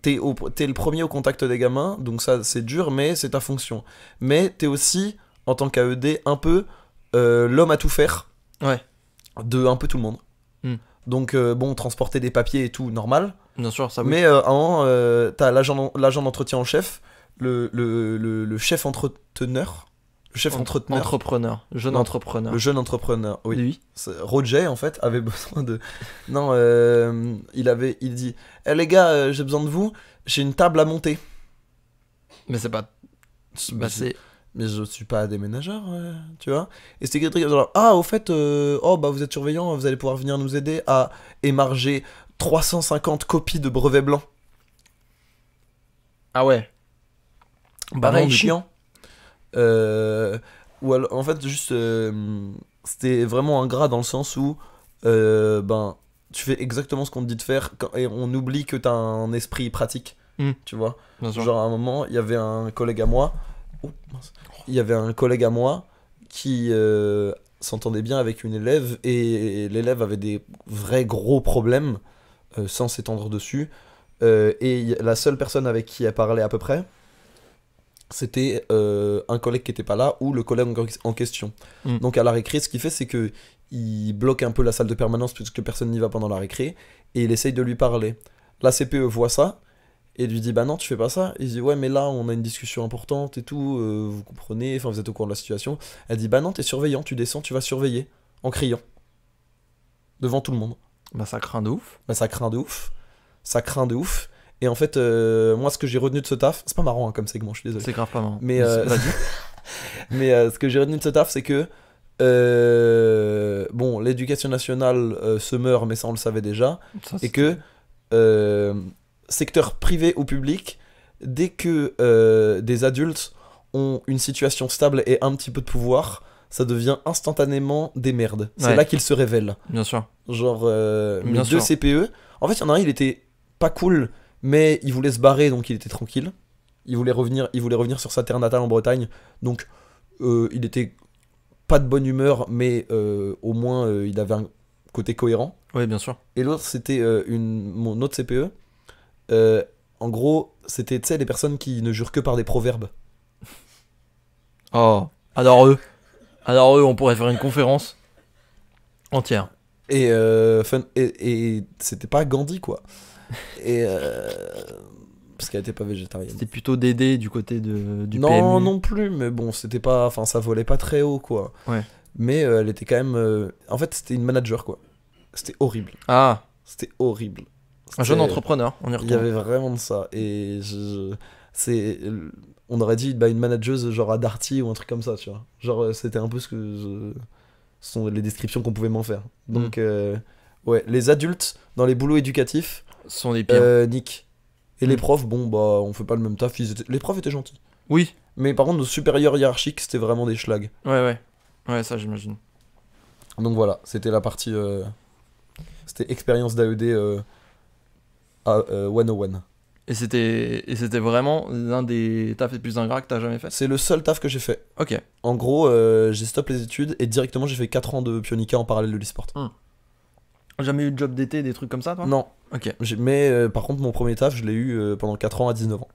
t'es le premier au contact des gamins, donc ça c'est dur, mais c'est ta fonction. Mais t'es aussi, en tant qu'AED, un peu l'homme à tout faire ouais, de un peu tout le monde. Hmm. Donc bon, transporter des papiers et tout, normal. bien sûr, ça oui. Mais à un moment, t'as l'agent d'entretien en chef, le chef entreteneur, le chef entreteneur, Entrepreneur, jeune Non, entrepreneur. le jeune entrepreneur, oui. Lui. Roger en fait avait besoin de non il dit les gars, j'ai besoin de vous, j'ai une table à monter. Mais c'est pas. Bah, c'est. Mais je suis pas déménageur, tu vois. Et c'était quelque chose genre au fait vous êtes surveillant, vous allez pouvoir venir nous aider à émarger 350 copies de brevets blancs. Ah ouais. Bah Pareil, non, du coup. chiant. Ou alors, en fait, juste, c'était vraiment ingrat dans le sens où, tu fais exactement ce qu'on te dit de faire et on oublie que t'as un esprit pratique, Hmm. tu vois. Bien sûr. Genre, à un moment, il y avait un collègue à moi, qui s'entendait bien avec une élève et l'élève avait des vrais gros problèmes sans s'étendre dessus. La seule personne avec qui elle parlait à peu près, c'était un collègue qui était pas là ou le collègue en question. Mm. Donc à la récré, ce qu'il fait, c'est que il bloque un peu la salle de permanence puisque personne n'y va pendant la récré et il essaye de lui parler. La CPE voit ça et lui dit bah non, tu fais pas ça. Il dit ouais, mais là on a une discussion importante et tout, vous comprenez, enfin vous êtes au courant de la situation. Elle dit bah non, t'es surveillant, tu descends, tu vas surveiller en criant devant tout le monde. Bah ça craint de ouf. Bah ça craint de ouf. Ça craint de ouf. Et en fait, moi, ce que j'ai retenu de ce taf, c'est pas marrant hein, comme segment, je suis désolé. C'est grave pas marrant. Mais, Vas-y. Mais ce que j'ai retenu de ce taf, c'est que bon, l'éducation nationale se meurt, mais ça on le savait déjà, Ça, et c'est- que secteur privé ou public, dès que des adultes ont une situation stable et un petit peu de pouvoir, ça devient instantanément des merdes. C'est Ouais. là qu'ils se révèlent. Bien sûr. Genre, mes Bien deux sûr. CPE. En fait, il y en a un, il était pas cool, mais il voulait se barrer, donc il était tranquille. Il voulait revenir sur sa terre natale en Bretagne, donc il était pas de bonne humeur, mais au moins il avait un côté cohérent. Oui, bien sûr. Et l'autre, c'était mon autre CPE. En gros, c'était, tu sais, les personnes qui ne jurent que par des proverbes. Oh. Alors eux, on pourrait faire une conférence entière. Et, et c'était pas Gandhi, quoi. Et parce qu'elle était pas végétarienne. C'était plutôt Dédé du côté du non, PMU. non plus, mais bon, c'était pas, enfin, ça volait pas très haut, quoi. Ouais. Mais elle était quand même, en fait, c'était une manager, quoi. C'était horrible. Ah, C'était horrible. un jeune C'était- entrepreneur, on y Il y retourne. avait vraiment de ça. Et c'est, on aurait dit une manageuse genre à Darty ou un truc comme ça, tu vois. Genre, c'était un peu ce sont les descriptions qu'on pouvait m'en faire. Donc, ouais, les adultes dans les boulots éducatifs, Ce sont les pires. nick. Et les profs, bon, bah, on fait pas le même taf. Les profs étaient gentils. Oui, Mais par contre, nos supérieurs hiérarchiques, c'était vraiment des schlags. ouais. Ouais, ça j'imagine. Donc voilà, c'était la partie. C'était expérience d'AED à 101. Et c'était vraiment l'un des tafs les plus ingrats que t'as jamais fait. C'est le seul taf que j'ai fait. Ok. En gros, j'ai stoppé les études et directement j'ai fait 4 ans de Pionica en parallèle de l'e-sport. Jamais eu de job d'été, des trucs comme ça, toi? Non. Ok. Mais par contre, mon premier taf, je l'ai eu pendant 4 ans à 19 ans.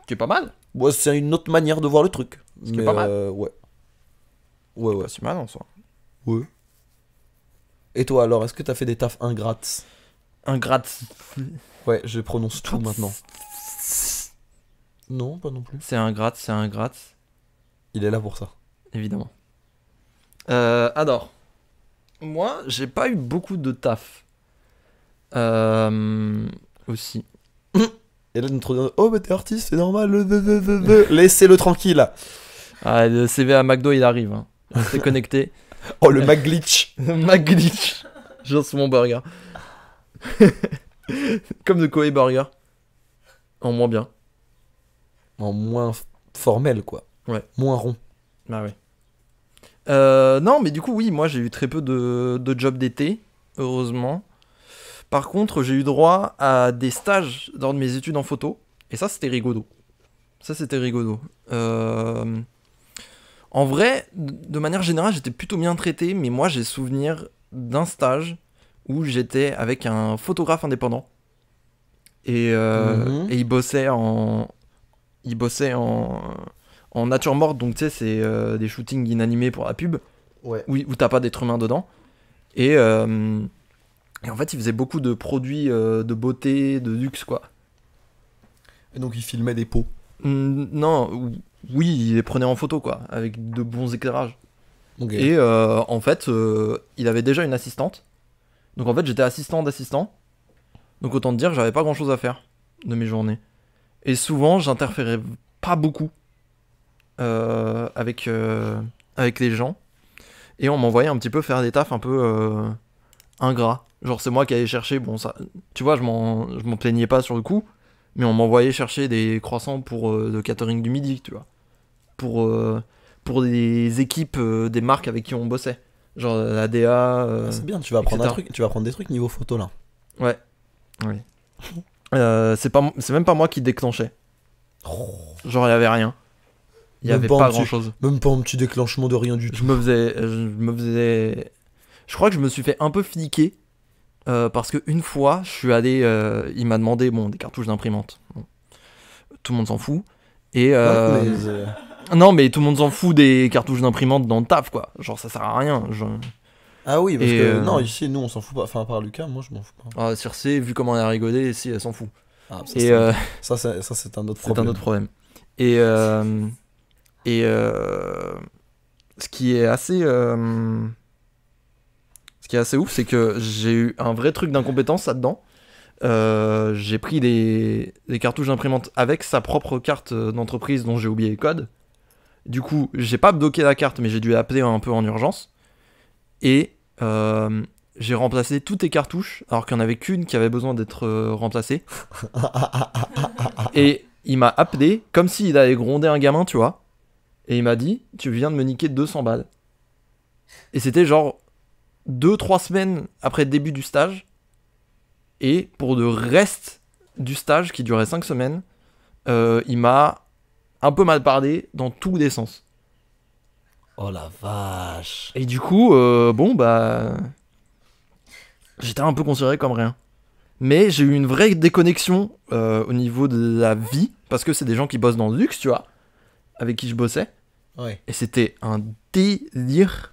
Qui est pas mal. Ouais, c'est une autre manière de voir le truc. Ce qui est pas mal. Ouais. Ouais, ouais. Pas si mal en soi. Ouais. Et toi alors, est-ce que t'as fait des tafs ingrates? Un gratte. Ouais, je prononce tout maintenant. Non, pas non plus. C'est un gratte, Il est là pour ça. évidemment. Alors, moi, j'ai pas eu beaucoup de taf. Aussi. Et là, notre... Oh, mais t'es artiste, c'est normal. Laissez-le tranquille. Ah, le CV à McDo, il arrive. Hein. Restez connecté. Oh, le McGlitch. McGlitch. Je lance mon burger. Comme de Koei Burger. En moins bien. En moins formel, quoi. Ouais. Moins rond. Bah ouais. Non, mais du coup, oui, moi j'ai eu très peu de jobs d'été, heureusement. Par contre, j'ai eu droit à des stages lors de mes études en photo. Et ça, c'était rigolo. En vrai, de manière générale, j'étais plutôt bien traité. Mais moi, j'ai souvenir d'un stage où j'étais avec un photographe indépendant. Et il bossait en nature morte, donc tu sais, c'est des shootings inanimés pour la pub, Ouais. où t'as pas d'être humain dedans. Et en fait, il faisait beaucoup de produits de beauté, de luxe, quoi. Et donc, il filmait des pots. Non, oui, il les prenait en photo, quoi, avec de bons éclairages. Ok. Et en fait, il avait déjà une assistante. Donc en fait, j'étais assistant d'assistant. Donc autant te dire que j'avais pas grand chose à faire de mes journées. Et souvent, j'interférais pas beaucoup avec les gens. Et on m'envoyait un petit peu faire des tafs un peu ingrats. Genre, c'est moi qui allais chercher. Bon, ça, tu vois, je m'en plaignais pas sur le coup. Mais on m'envoyait chercher des croissants pour le catering du midi, tu vois. Pour des équipes, des marques avec qui on bossait. Genre la DA. Ah, c'est bien, tu vas apprendre un etc. truc. Tu vas apprendre des trucs niveau photo là. Ouais. Oui. C'est même pas moi qui déclenchais. Genre, il y avait rien. Il y Même avait pas pas un petit- grand chose. Même pas un petit déclenchement de rien du tout. Je me faisais. Je crois que je me suis fait un peu fliquer. Parce qu'une fois, je suis allé. Il m'a demandé des cartouches d'imprimante. Bon. Tout le monde s'en fout. Et. Ouais, mais, Non, mais tout le monde s'en fout des cartouches d'imprimante dans le taf, quoi. Genre, ça sert à rien. Ah oui, parce Et, que non, ici, nous, on s'en fout pas. Enfin, à part Lucas, moi, je m'en fous pas. Ah, Circé, vu comment elle a rigolé, si, elle s'en fout. Ah, ça, Et. c'est- ça, c'est un autre C'est problème. un autre problème. Et, ce qui est assez ouf, c'est que j'ai eu un vrai truc d'incompétence là-dedans. J'ai pris des cartouches d'imprimante avec sa propre carte d'entreprise dont j'ai oublié le code. Du coup, j'ai pas bloqué la carte, mais j'ai dû l'appeler un peu en urgence. Et j'ai remplacé toutes les cartouches, alors qu'il n'y en avait qu'une qui avait besoin d'être remplacée. Et il m'a appelé comme s'il allait gronder un gamin, tu vois. Et il m'a dit, tu viens de me niquer 200 balles. Et c'était genre 2-3 semaines après le début du stage. Et pour le reste du stage, qui durait 5 semaines, il m'a un peu mal parlé dans tous les sens. Oh la vache. Et du coup, j'étais un peu considéré comme rien. Mais j'ai eu une vraie déconnexion au niveau de la vie, parce que c'est des gens qui bossent dans le luxe, tu vois, avec qui je bossais. Ouais. Et c'était un délire.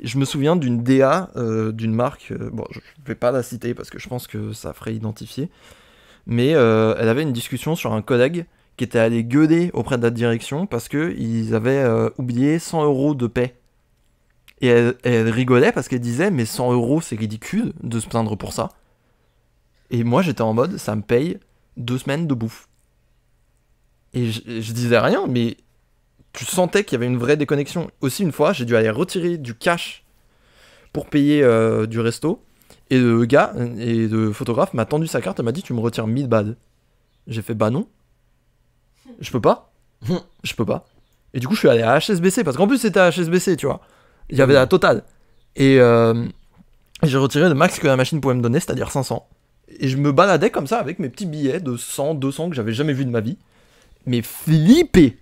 Je me souviens d'une DA d'une marque, bon, je vais pas la citer parce que je pense que ça ferait identifier, mais elle avait une discussion sur un collègue qui était allé gueuler auprès de la direction parce qu'ils avaient oublié 100 € de paie. Et elle rigolait parce qu'elle disait, mais 100 € c'est ridicule de se plaindre pour ça. Et moi j'étais en mode, ça me paye 2 semaines de bouffe. Et je disais rien, mais tu sentais qu'il y avait une vraie déconnexion. Aussi, une fois, j'ai dû aller retirer du cash pour payer du resto. Et le gars, et le photographe m'a tendu sa carte et m'a dit, tu me retires 1000 balles. J'ai fait, bah non. Je peux pas. Je peux pas. Et du coup, je suis allé à HSBC, parce qu'en plus, c'était à HSBC, tu vois. Il y avait la totale. Et j'ai retiré le max que la machine pouvait me donner, c'est-à-dire 500. Et je me baladais comme ça avec mes petits billets de 100, 200 que j'avais jamais vu de ma vie. Mais flippé.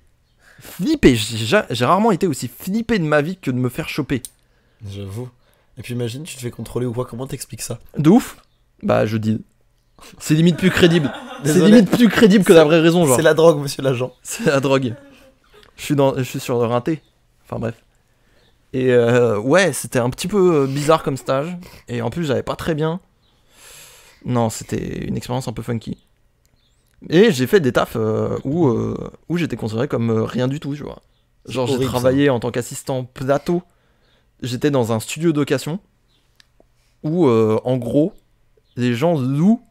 J'ai rarement été aussi flippé de ma vie que de me faire choper. J'avoue. Et puis imagine, tu te fais contrôler ou quoi, comment t'expliques ça? De ouf. Bah, je dis. C'est limite plus crédible. C'est Désolé. limite plus crédible que la vraie raison, genre. C'est la drogue, monsieur l'agent. C'est la drogue. Je suis sur le rinté. Enfin bref. Et ouais, c'était un petit peu bizarre comme stage. Et en plus, j'avais pas très bien. Non, c'était une expérience un peu funky. Et j'ai fait des tafs où j'étais considéré comme rien du tout, tu vois. Genre, j'ai horrible, travaillé en tant qu'assistant plateau. J'étais dans un studio de location où, en gros, les gens louent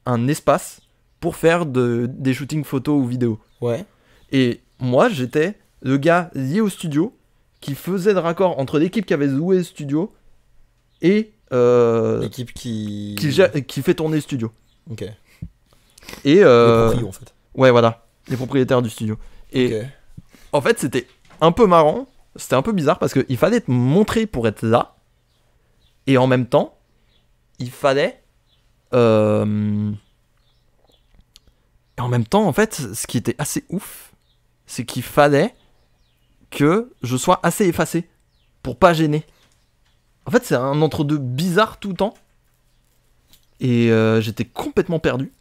un espace pour faire des shootings photos ou vidéos. Ouais. Et moi, j'étais le gars lié au studio qui faisait le raccord entre l'équipe qui avait loué le studio et L'équipe qui qui fait tourner le studio. Ok. Et Le proprio, en fait. ouais, voilà, les propriétaires du studio. Et Ok. en fait, c'était un peu marrant, c'était un peu bizarre parce qu'il fallait te montrer pour être là, et en même temps, il fallait. Et en même temps, en fait, ce qui était assez ouf, c'est qu'il fallait que je sois assez effacé pour pas gêner. En fait, c'est un entre-deux bizarre tout le temps. Et j'étais complètement perdu.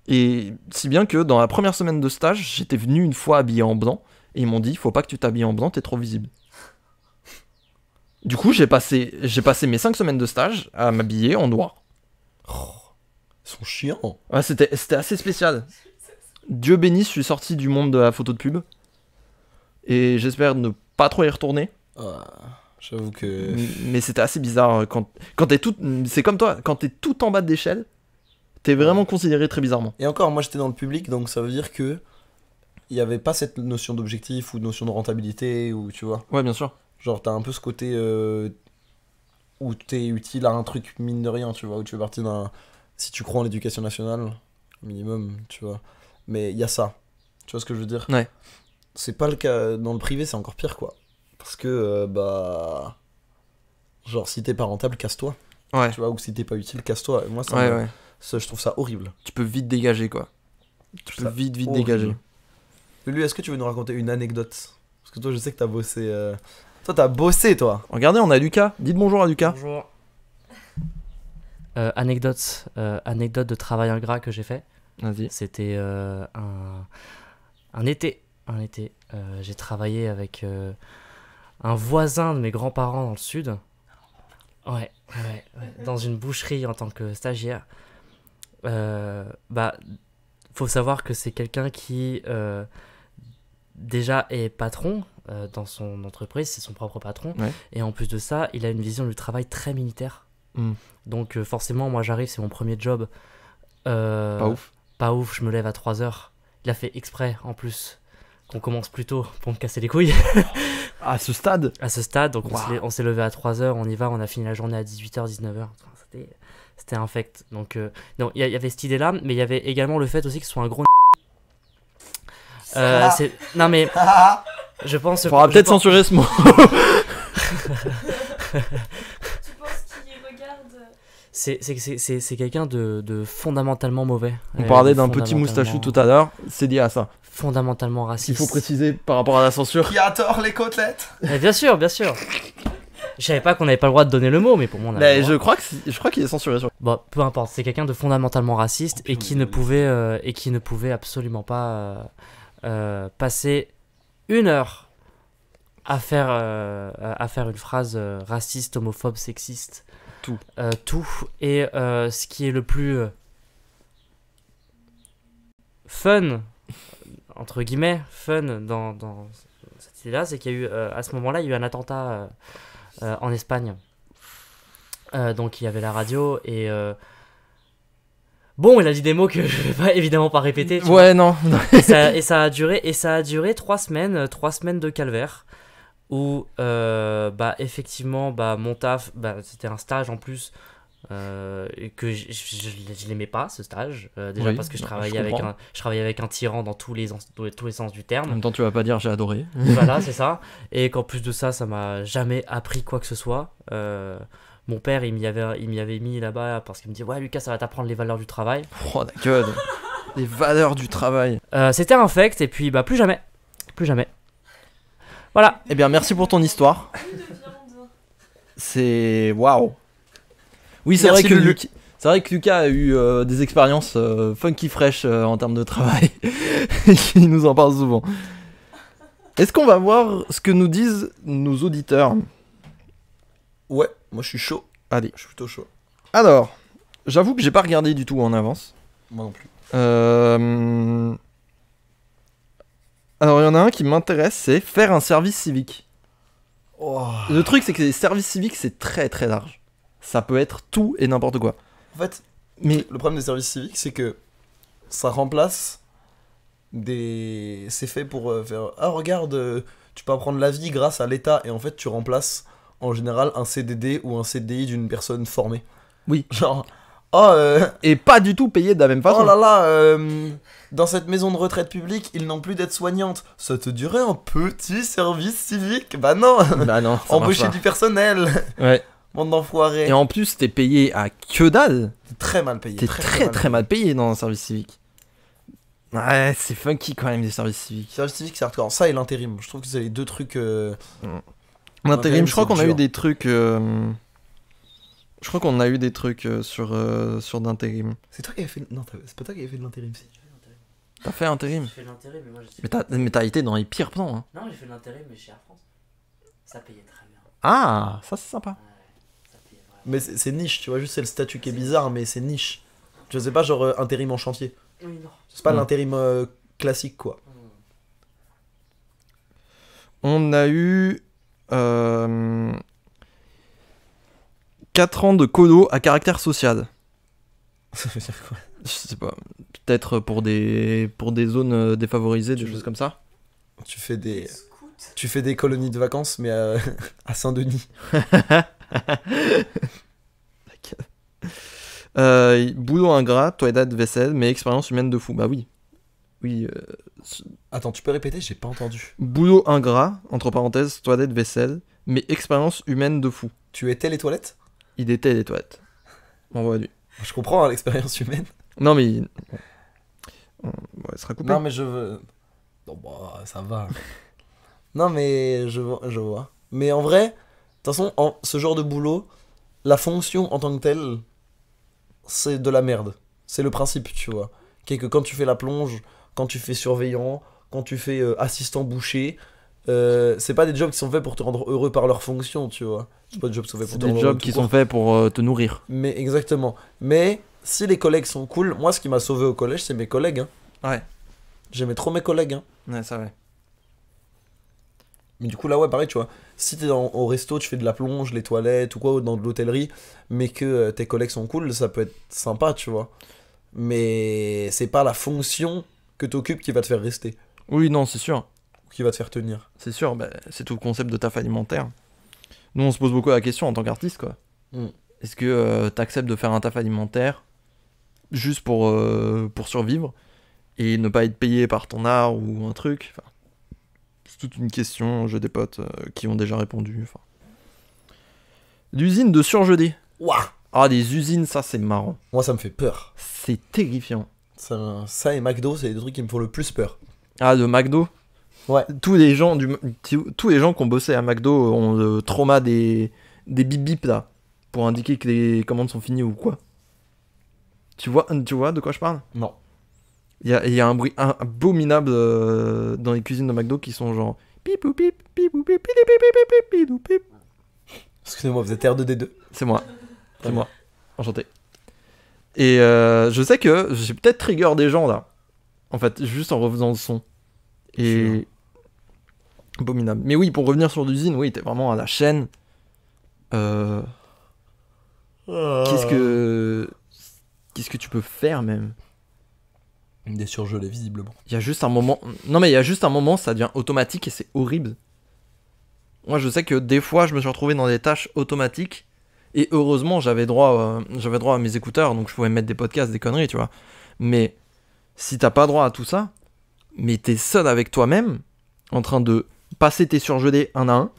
Et si bien que dans la première semaine de stage, j'étais venu une fois habillé en blanc. Et ils m'ont dit, faut pas que tu t'habilles en blanc, t'es trop visible. Du coup, j'ai passé mes 5 semaines de stage à m'habiller en noir. Ils sont chiants. Ouais, c'était assez spécial. Dieu bénisse, je suis sorti du monde de la photo de pub. Et j'espère ne pas trop y retourner. Ah, j'avoue que. Mais c'était assez bizarre quand t'es tout. C'est comme toi, quand t'es tout en bas de l'échelle, t'es vraiment considéré très bizarrement. Et encore, moi j'étais dans le public, donc ça veut dire que il y avait pas cette notion d'objectif ou de notion de rentabilité, ou tu vois. Ouais, bien sûr. Genre t'as un peu ce côté où t'es utile à un truc mine de rien, tu vois, où tu fais partie d'un. Si tu crois en l'éducation nationale, minimum, tu vois. Mais il y a ça. Tu vois ce que je veux dire? Ouais. C'est pas le cas dans le privé, c'est encore pire quoi. Parce que bah. Genre si t'es pas rentable, casse-toi. Ouais. Tu vois, ou si t'es pas utile, casse-toi. Et moi ça, Ouais, me- ouais. ça, je trouve ça horrible. Tu peux vite dégager, quoi. Tu peux Ça, vite horrible. dégager. Lulu, est-ce que tu veux nous raconter une anecdote? Parce que toi, je sais que t'as bossé. Toi, t'as bossé, toi. Regardez, on a Lucas. Dites bonjour à Lucas. Bonjour. Anecdote de travail ingrat que j'ai fait. Vas-y. C'était un été. J'ai travaillé avec un voisin de mes grands-parents dans le sud. Ouais. Dans une boucherie en tant que stagiaire. Bah, faut savoir que c'est quelqu'un qui déjà est patron dans son entreprise, c'est son propre patron. Ouais. Et en plus de ça, il a une vision du travail très militaire. Mm. Donc forcément, moi j'arrive, c'est mon premier job. Pas ouf. Pas ouf, je me lève à 3h. Il a fait exprès en plus qu'on commence plus tôt pour me casser les couilles. À ce stade. À ce stade, donc Wow. on s'est levé à 3h, on y va, on a fini la journée à 18h, 19h. C'était infect. Donc non, il y avait cette idée-là, mais il y avait également le fait aussi que ce soit un gros. Non mais je pense. Faudra je peut-être pense- censurer ce mot. Tu penses qu'il regarde C'est quelqu'un de fondamentalement mauvais. On parlait De d'un petit moustachu tout à l'heure. C'est lié à ça. Fondamentalement Il raciste. faut préciser par rapport à la censure. Qui a tort, les côtelettes? Mais bien sûr. Je savais pas qu'on avait pas le droit de donner le mot, mais pour moi on avait Mais le droit. je crois qu'il est censuré sur. Bon, peu importe, c'est quelqu'un de fondamentalement raciste et qui ne pouvait absolument pas passer 1 heure à faire une phrase raciste, homophobe, sexiste. Tout. Tout. Et ce qui est le plus fun, entre guillemets, fun dans cette idée-là, c'est qu'il y a eu, à ce moment-là, il y a eu un attentat en Espagne. Donc il y avait la radio et bon, il a dit des mots que je vais pas évidemment pas répéter. tu vois. Ouais, non. Et ça a duré 3 semaines de calvaire où bah effectivement bah mon taf, bah c'était un stage en plus et que je l'aimais pas ce stage déjà Oui, parce que je je travaillais comprends. avec un tyran dans tous les sens du En terme. même temps, tu vas pas dire j'ai adoré. Voilà, c'est ça. Et qu'en plus de ça, ça m'a jamais appris quoi que ce soit. Mon père, il m'y avait mis là-bas parce qu'il me dit ouais Lucas, ça va t'apprendre les valeurs du travail. Oh, la gueule. Les valeurs du travail. C'était infect et puis bah plus jamais. Voilà. Eh bien, merci pour ton histoire. plus de viande. C'est waouh. Oui, c'est vrai Merci, que Lulu. C'est vrai que Lucas a eu des expériences funky fresh en termes de travail. Il nous en parle souvent. Est-ce qu'on va voir ce que nous disent nos auditeurs? Ouais, moi je suis chaud. Allez. Je suis plutôt chaud. Alors, j'avoue que j'ai pas regardé du tout en avance. Moi non plus. Alors, il y en a un qui m'intéresse, c'est faire un service civique. Oh. Le truc, c'est que les services civiques, c'est très très large. Ça peut être tout et n'importe quoi. En fait, Mais le problème des services civiques, c'est que ça remplace des. C'est fait pour faire. Ah, regarde, tu peux apprendre la vie grâce à l'État. Et en fait, tu remplaces en général un CDD ou un CDI d'une personne formée. Oui. Genre, oh, et pas du tout payé de la même façon. oh là là, dans cette maison de retraite publique, ils n'ont plus d'aide soignante. Ça te dirait un petit service civique? Bah non. Bah non, ça marche Embaucher pas. du personnel. Ouais. Bande d'enfoirés. Et en plus, t'es payé à que dalle. T'es très mal payé. T'es très mal payé dans un service civique. Ouais, c'est funky quand même des services civiques. Service civique, c'est hardcore. Ça et l'intérim. Je trouve que c'est les deux trucs. L'intérim, je crois c'est qu'on a eu dur. des trucs. Je crois qu'on a eu des trucs sur d'intérim. C'est toi qui avais fait. Non, c'est pas toi qui avais fait de l'intérim, si. T'as fait intérim? J'ai fait l'intérim, mais moi je Mais t'as été dans les pires plans. Hein. Non, j'ai fait l'intérim, mais chez Air France. Ça payait très bien. Ah, ça c'est sympa. Ça payait vraiment. Mais c'est niche, tu vois. Juste, c'est le statut qui est bizarre, mais c'est niche. Je sais pas, genre intérim en chantier. Oui, non. C'est pas Mm. l'intérim classique, quoi. On a eu 4 ans de colo à caractère social. Ça veut dire quoi? Je sais pas. Peut-être pour des zones défavorisées, des Tu choses veux- comme ça. Tu fais des. Scout. Tu fais des colonies de vacances, mais à Saint-Denis. Boulot ingrat, toilette, vaisselle, mais expérience humaine de fou. Bah oui. Oui. Attends, tu peux répéter? J'ai pas entendu. Boulot ingrat, entre parenthèses, toilette, vaisselle, mais expérience humaine de fou. Tu étais les toilettes? Il était les toilettes. On voit lui. Je comprends hein, l'expérience humaine. Non mais. Ouais, il sera coupé. Non, mais je veux. Non, bah, ça va. Non, mais je vois. Mais en vrai, de toute façon, ce genre de boulot, la fonction en tant que telle, c'est de la merde. C'est le principe, tu vois. Qui est que quand tu fais la plonge, quand tu fais surveillant, quand tu fais assistant boucher, c'est pas des jobs qui sont faits pour te rendre heureux par leur fonction, tu vois. C'est pas des jobs qui sont faits C'est pour te des rendre heureux jobs qui tout court. sont faits pour te nourrir. Mais exactement. Mais si les collègues sont cool, moi ce qui m'a sauvé au collège, c'est mes collègues. Hein. Ouais. J'aimais trop mes collègues. Hein. Ouais, ça va. Mais du coup, là, ouais, pareil, tu vois. Si t'es au resto, tu fais de la plonge, les toilettes ou quoi, ou dans de l'hôtellerie, mais que tes collègues sont cool, ça peut être sympa, tu vois. Mais c'est pas la fonction que t'occupes qui va te faire rester, Oui, non, c'est sûr. ou qui va te faire tenir. C'est sûr, bah, c'est tout le concept de taf alimentaire. Nous, on se pose beaucoup la question en tant qu'artiste, quoi. Mm. Est-ce que t'acceptes de faire un taf alimentaire juste pour survivre et ne pas être payé par ton art ou un truc? Enfin, c'est toute une question. J'ai des potes qui ont déjà répondu. Enfin. L'usine de surgelés. Ouah. Ah, des usines, ça c'est marrant. Moi, ça me fait peur. C'est terrifiant. Ça et McDo, c'est des trucs qui me font le plus peur. Ah, le McDo. Ouais. Tous les gens qui ont bossé à McDo ont le trauma des bip bip là pour indiquer que les commandes sont finies ou quoi. Tu vois de quoi je parle? Non. Il y a un bruit abominable dans les cuisines de McDo qui sont genre pipou pip pipou pip pip pip pip pip pip. Excusez-moi, vous êtes R2D2. C'est moi. C'est moi. Enchanté. Et je sais que j'ai peut-être trigger des gens là. En fait, juste en refaisant le son. Et abominable. Mais oui, pour revenir sur l'usine, oui, t'es vraiment à la chaîne. Qu'est-ce que tu peux faire même? Des surgelés, visiblement. Il y a juste un moment. Non, mais il y a juste un moment, ça devient automatique et c'est horrible. Moi, je sais que des fois, je me suis retrouvé dans des tâches automatiques. Et heureusement, j'avais droit à mes écouteurs, donc je pouvais mettre des podcasts, des conneries, tu vois. Mais si t'as pas droit à tout ça, mais t'es seul avec toi-même, en train de passer tes surgelés un à un,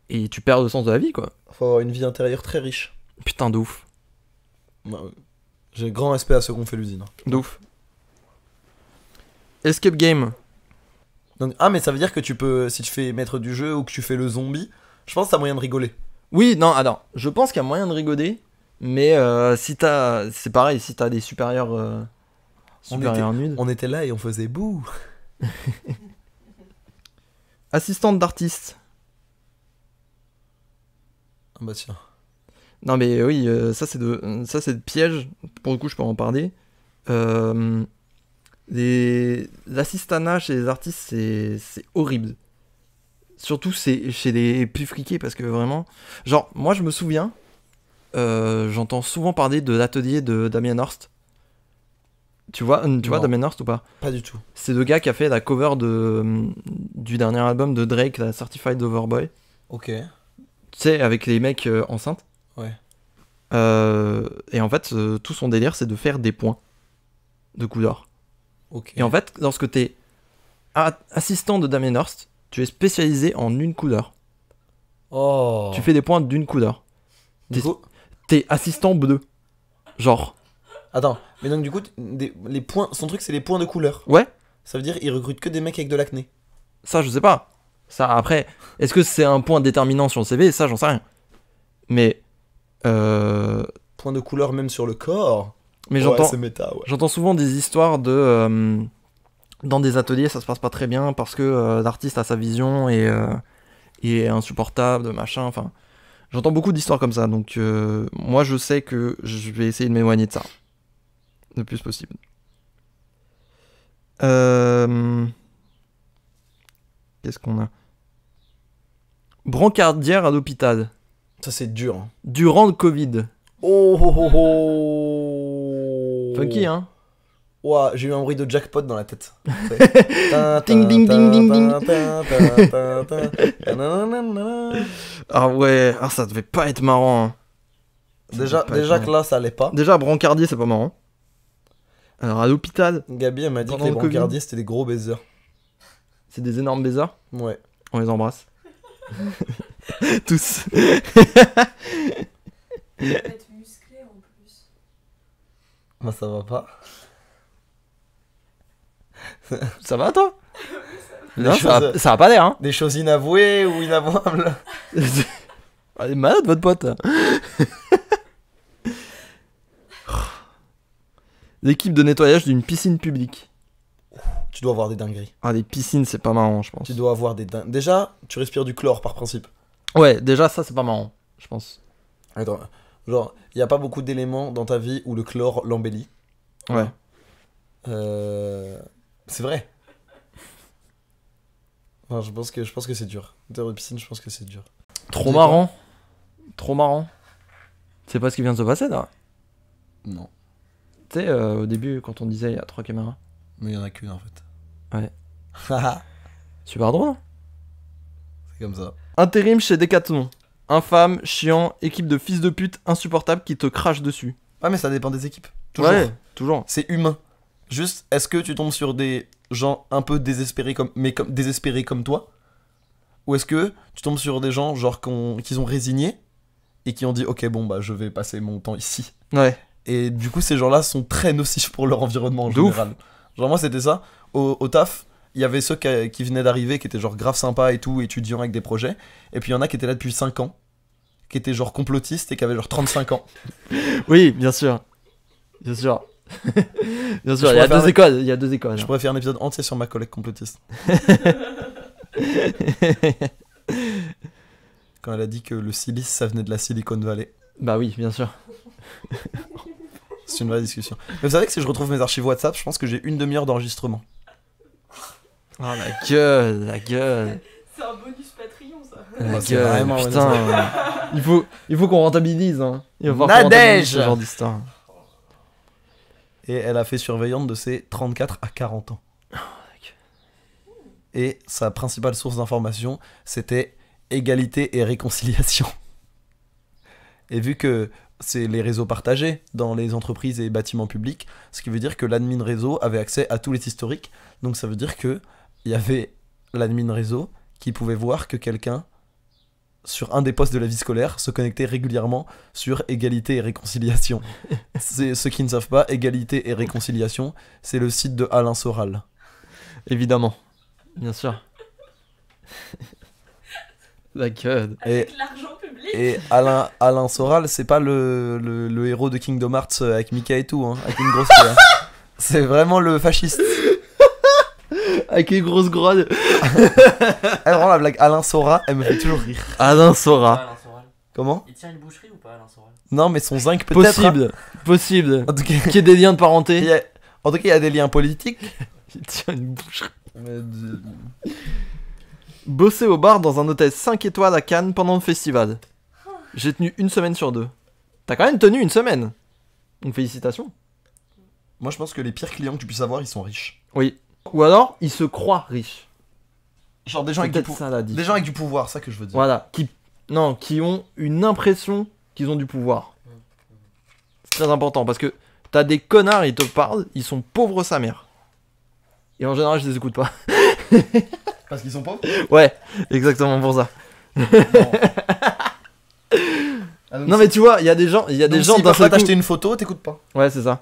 et tu perds le sens de la vie, quoi. Faut avoir une vie intérieure très riche. Putain, de ouf. Bah, j'ai grand respect à ceux qui ont fait l'usine. De ouf. Escape game. Donc, ah, mais ça veut dire que tu peux, si tu fais maître du jeu ou que tu fais le zombie, Je pense que t'as moyen de rigoler. Oui, non, alors, je pense qu'il y a moyen de rigoler, mais si t'as. C'est pareil, si t'as des supérieurs. Supérieurs nudes. On était là et on faisait bouh. Assistante d'artiste. Ah bah tiens. Non, mais oui, ça c'est de piège. Pour le coup, je peux en parler. L'assistanat chez les artistes, c'est horrible. Surtout chez les plus friqués, parce que vraiment. Genre, moi je me souviens, j'entends souvent parler de l'atelier de Damien Hirst. Tu vois Non. Damien Hirst ou pas? Pas du tout. C'est le gars qui a fait la cover du dernier album de Drake, la Certified Lover Boy. Ok. Tu sais, avec les mecs enceintes. Ouais. Et en fait, tout son délire, c'est de faire des points de couleur. Ok. Et en fait, lorsque t'es assistant de Damien Hirst, tu es spécialisé en une couleur. Oh. Tu fais des points d'une couleur. Du coup... T'es assistant bleu. Genre. Attends, mais donc du coup, les points, son truc c'est les points de couleur. Ouais, Ça veut dire il recrute que des mecs avec de l'acné. ça je sais pas. Ça après, est-ce que c'est un point déterminant sur le CV? Ça j'en sais rien. Mais Points de couleur même sur le corps. mais Ouais, c'est méta, ouais. j'entends souvent des histoires de dans des ateliers ça se passe pas très bien parce que l'artiste a sa vision et est insupportable, machin, enfin. J'entends beaucoup d'histoires comme ça, donc moi je sais que je vais essayer de m'éloigner de ça. Le plus possible. Qu'est-ce qu'on a? Brancardière à l'hôpital. Ça c'est dur. Hein. Durant le Covid. Oh, oh, oh, oh. Funky, hein? Ouah, j'ai eu un bruit de jackpot dans la tête. Ding, ding, ding, ding, ding. Ah ouais, ah, ça devait pas être marrant. Hein. Déjà que là ça allait pas. Déjà, brancardier, c'est pas marrant. Alors, à l'hôpital, Gabi elle m'a dit que Pendant les le Covid. brancardiers c'était des gros baisers. c'est des énormes baisers. Ouais. On les embrasse. Tous. Il va être musclé en plus. Bah ça va pas. Ça va, toi? Les Non, choses- ça a pas l'air, hein? Des choses inavouées ou inavouables. Elle est malade, votre pote. L'équipe de nettoyage d'une piscine publique. Tu dois avoir des dingueries. Ah, les piscines, c'est pas marrant, je pense. Tu dois avoir des dingueries. Déjà, tu respires du chlore par principe. Ouais, déjà, ça, c'est pas marrant, je pense. Attends, genre, il n'y a pas beaucoup d'éléments dans ta vie où le chlore l'embellit. Ouais. C'est vrai. Enfin, je pense que c'est dur. Terre de piscine, je pense que c'est dur. Trop dis marrant. Trop marrant. C'est pas ce qui vient de se passer, là. Non, Tu sais, au début, quand on disait il y a 3 caméras. mais il y en a qu'une en fait. Ouais. c'est Super drôle. comme ça. Intérim chez Decathlon. Infâme, chiant, équipe de fils de pute insupportable qui te crache dessus. Ah, mais ça dépend des équipes. Toujours. Ouais, toujours. C'est humain. Juste, est-ce que tu tombes sur des gens un peu désespérés désespérés comme toi? Ou est-ce que tu tombes sur des gens genre qui ont résigné et qui ont dit ok bon bah je vais passer mon temps ici. Ouais. Et du coup ces gens-là sont très nocifs pour leur environnement en De ouf. général. Genre moi c'était ça. Au taf, il y avait ceux qui venaient d'arriver, qui étaient genre grave sympas et tout, étudiants avec des projets. Et puis il y en a qui étaient là depuis 5 ans, qui étaient genre complotistes et qui avaient genre 35 ans. Oui, bien sûr. Bien sûr. Bien sûr, Je il y a préfère- deux écoles. Il y a deux écoles. Je pourrais faire un épisode entier sur ma collègue complotiste. Quand elle a dit que le silice ça venait de la Silicon Valley. Bah oui, bien sûr. C'est une vraie discussion. Mais vous savez que si je retrouve mes archives WhatsApp, je pense que j'ai une demi-heure d'enregistrement. Ah la gueule, la gueule. C'est un bonus Patreon, ça. La Ouais, c'est gueule, vraiment putain. Il faut qu'on rentabilise, hein. Il va falloir qu'on Nadège. rentabilise ce genre d'histoire. Et elle a fait surveillante de ses 34 à 40 ans. Et sa principale source d'information, c'était égalité et réconciliation. Et vu que c'est les réseaux partagés dans les entreprises et bâtiments publics, ce qui veut dire que l'admin réseau avait accès à tous les historiques. Donc ça veut dire que il y avait l'admin réseau qui pouvait voir que quelqu'un sur un des postes de la vie scolaire se connectait régulièrement sur égalité et réconciliation. C'est ceux qui ne savent pas, égalité et réconciliation, c'est le site de Alain Soral. Évidemment. Bien sûr. La gueule. Avec l'argent public. Et Alain Soral, c'est pas le héros de Kingdom Hearts avec Mika et tout, hein, avec une grosse queue, hein. C'est vraiment le fasciste. Avec les grosses grottes. Elle rend la blague Alain Sora, elle me fait toujours rire. Alain Sora. Alain Soral. Comment? Il tient une boucherie ou pas, Alain Soral? Non, mais son zinc peut-être. Hein. Possible. En tout cas, Qu'il y ait des liens de parenté. il y a des liens politiques. Il tient une boucherie. Bosser au bar dans un hôtel 5 étoiles à Cannes pendant le festival. J'ai tenu 1 semaine sur 2. T'as quand même tenu 1 semaine. Donc félicitations. Moi, je pense que les pires clients que tu puisses avoir, ils sont riches. Oui. Ou alors, ils se croient riches. Genre des gens, avec du, Peut-être ça la dit. des gens avec du pouvoir, ça que je veux dire. Voilà. Qui ont une impression qu'ils ont du pouvoir. C'est très important parce que t'as des connards, ils te parlent, ils sont pauvres sa mère. Et en général, je les écoute pas. Parce qu'ils sont pauvres. Ouais, exactement pour ça. Ah, donc Non mais tu vois, il y a des gens, s'ils d'un peuvent seul pas t'acheter coup... une photo, t'écoutes pas. Ouais, c'est ça.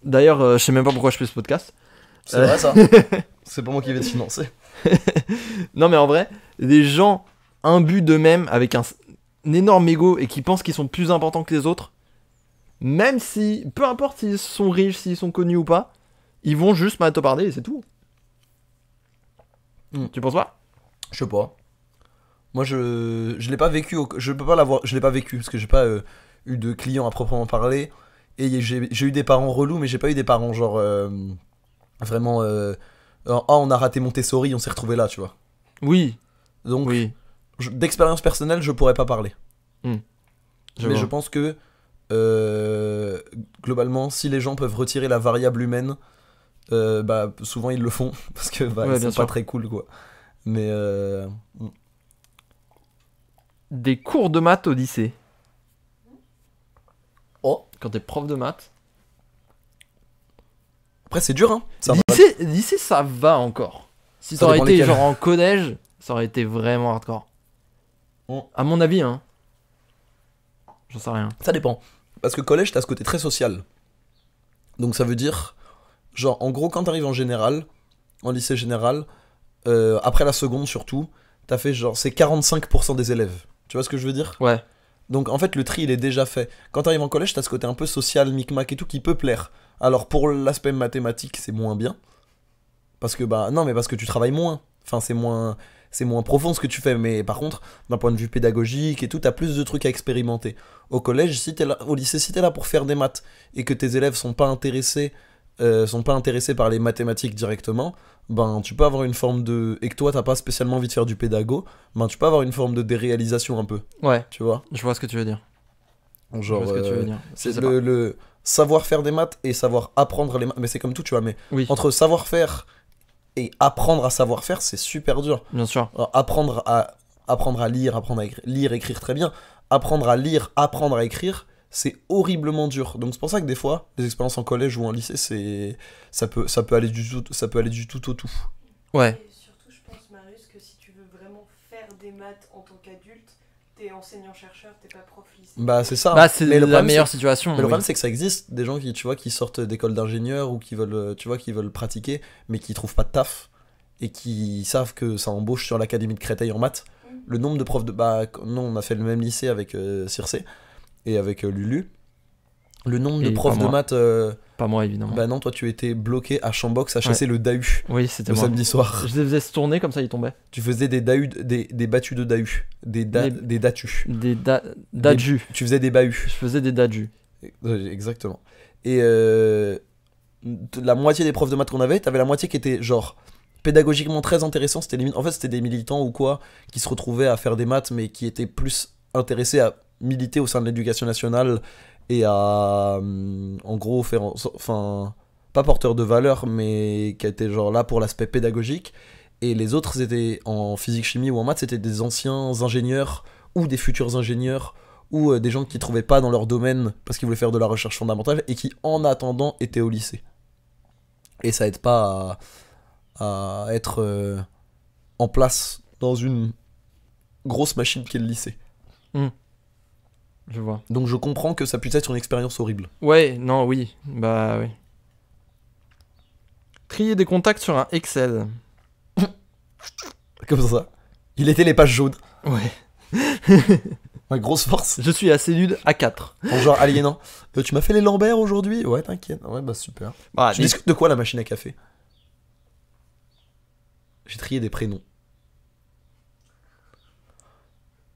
D'ailleurs, je sais même pas pourquoi je fais ce podcast. C'est vrai ça. C'est pas moi qui vais te financer. Non mais en vrai, des gens imbus d'eux-mêmes avec un énorme ego et qui pensent qu'ils sont plus importants que les autres, même si, peu importe s'ils sont riches, s'ils sont connus ou pas, ils vont juste mal te parler et c'est tout. Tu penses pas? Je sais pas. Moi, je l'ai pas vécu. Je peux pas l'avoir. Je l'ai pas vécu parce que j'ai pas eu de clients à proprement parler. Et j'ai eu des parents relous, mais j'ai pas eu des parents genre vraiment. On a raté Montessori, on s'est retrouvé là, tu vois. Oui, Donc, oui. d'expérience personnelle, je pourrais pas parler. Je Mais vois. je pense que globalement, si les gens peuvent retirer la variable humaine, bah souvent ils le font parce que bah, Ouais, ils bien sont pas sûr. très cool quoi. Mais Des cours de maths au lycée. oh, Quand t'es prof de maths. après c'est dur hein. Ça va. Lycée, ça va encore. Si Ça ça aurait dépend été lesquels. genre en collège, ça aurait été vraiment hardcore. Oh. À mon avis, hein. J'en sais rien. Ça dépend. Parce que collège, t'as ce côté très social. Donc ça veut dire, genre, en gros, quand t'arrives en général, en lycée général, après la seconde surtout, t'as fait genre, c'est 45% des élèves. Tu vois ce que je veux dire? Ouais. Donc en fait, le tri, il est déjà fait. Quand t'arrives en collège, t'as ce côté un peu social, micmac et tout, qui peut plaire. Alors pour l'aspect mathématique, c'est moins bien. Parce que, bah, non, mais parce que tu travailles moins. Enfin, c'est moins profond ce que tu fais, mais par contre, d'un point de vue pédagogique et tout, t'as plus de trucs à expérimenter. Au collège, si t'es là, au lycée, si t'es là pour faire des maths et que tes élèves sont pas intéressés par les mathématiques directement, ben tu peux avoir une forme de... Et que toi, t'as pas spécialement envie de faire du pédago, ben tu peux avoir une forme de déréalisation un peu, Ouais, tu vois. je vois ce que tu veux dire. Genre, je vois ce que tu veux dire. c'est Je sais pas. le savoir faire des maths et savoir apprendre les maths, mais c'est comme tout, tu vois, mais Oui, entre savoir faire et apprendre à savoir faire, c'est super dur. bien sûr. Alors, apprendre à lire, apprendre à lire, écrire très bien. Apprendre à lire, apprendre à écrire, c'est horriblement dur. Donc c'est pour ça que des fois, les expériences en collège ou en lycée, ça peut aller du tout au tout. Ouais. Et surtout, je pense, Marius, que si tu veux vraiment faire des maths en tant qu'adulte, t'es enseignant-chercheur, t'es pas prof lycée. Bah c'est ça. Bah, c'est Mais le la problème, meilleure situation. Mais le oui. problème c'est que ça existe des gens qui tu vois qui sortent d'école d'ingénieur ou qui veulent qui veulent pratiquer mais qui trouvent pas de taf et qui savent que ça embauche sur l'académie de Créteil en maths. Le nombre de profs de non, on a fait le même lycée avec Circe et avec Lulu. Le nombre de Et profs pas de moi. maths Pas moi, évidemment. bah non, toi tu étais bloqué à Chambox à chasser le DAU Oui, c'était le moi. samedi soir. Je les faisais se tourner comme ça, ils tombaient. Tu faisais des DAU des battus de DAU, des datus. Des dadjus. Tu faisais des bahus. Je faisais des dadjus. Exactement. Et la moitié des profs de maths qu'on avait, t'avais la moitié qui était genre pédagogiquement très intéressant. En fait, c'était des militants ou quoi qui se retrouvaient à faire des maths, mais qui étaient plus intéressés à militer au sein de l'éducation nationale et à, en gros, faire, enfin, pas porteurs de valeur, mais qui étaient genre là pour l'aspect pédagogique. Et les autres étaient en physique, chimie ou en maths, c'était des anciens ingénieurs ou des futurs ingénieurs ou des gens qui trouvaient pas dans leur domaine parce qu'ils voulaient faire de la recherche fondamentale et qui en attendant étaient au lycée. Et ça aide pas à être en place dans une grosse machine qui est le lycée. Je vois. Donc je comprends que ça puisse être une expérience horrible. Ouais, non, oui. Bah oui. Trier des contacts sur un Excel. Comme ça. Il était les pages jaunes. Ouais. Ouais, grosse force. Je suis assez nul à 4. Ton genre aliénant. Tu m'as fait les Lambert aujourd'hui? Ouais, t'inquiète. Ouais, bah super. Bah, Tu discutes de quoi la machine à café? J'ai trié des prénoms.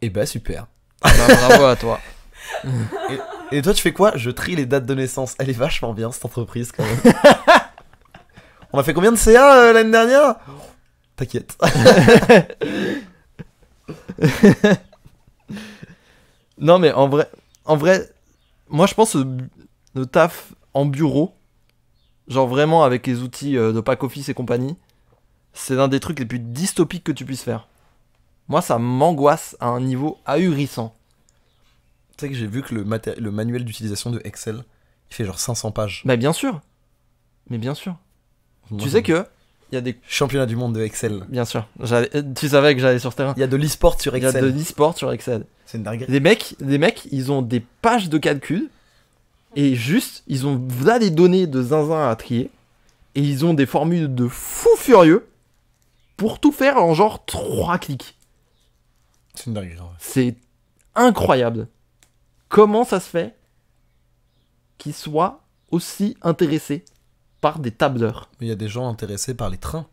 Et bah super. bravo à toi. Et toi tu fais quoi? Je trie les dates de naissance. Elle est vachement bien cette entreprise quand même. On a fait combien de CA l'année dernière? T'inquiète. Non mais en vrai, moi je pense le taf en bureau, genre vraiment avec les outils de pack office et compagnie, c'est l'un des trucs les plus dystopiques que tu puisses faire. Moi ça m'angoisse à un niveau ahurissant. Tu sais que j'ai vu que le manuel d'utilisation de Excel, il fait genre 500 pages. Mais bien sûr. Mais bien sûr. Moi, Tu sais que il y a des championnat du monde de Excel. bien sûr, tu savais que j'allais sur ce terrain. Il y a de l'e-sport sur Il y a Excel. de l'e-sport sur Excel. C'est une dinguerie. Les mecs, ils ont des pages de calcul et juste, ils ont là des données de zinzin à trier et ils ont des formules de fou furieux pour tout faire en genre 3 clics. C'est une dinguerie. Ouais. C'est incroyable. Comment ça se fait qu'ils soient aussi intéressés par des tableurs? Mais il y a des gens intéressés par les trains.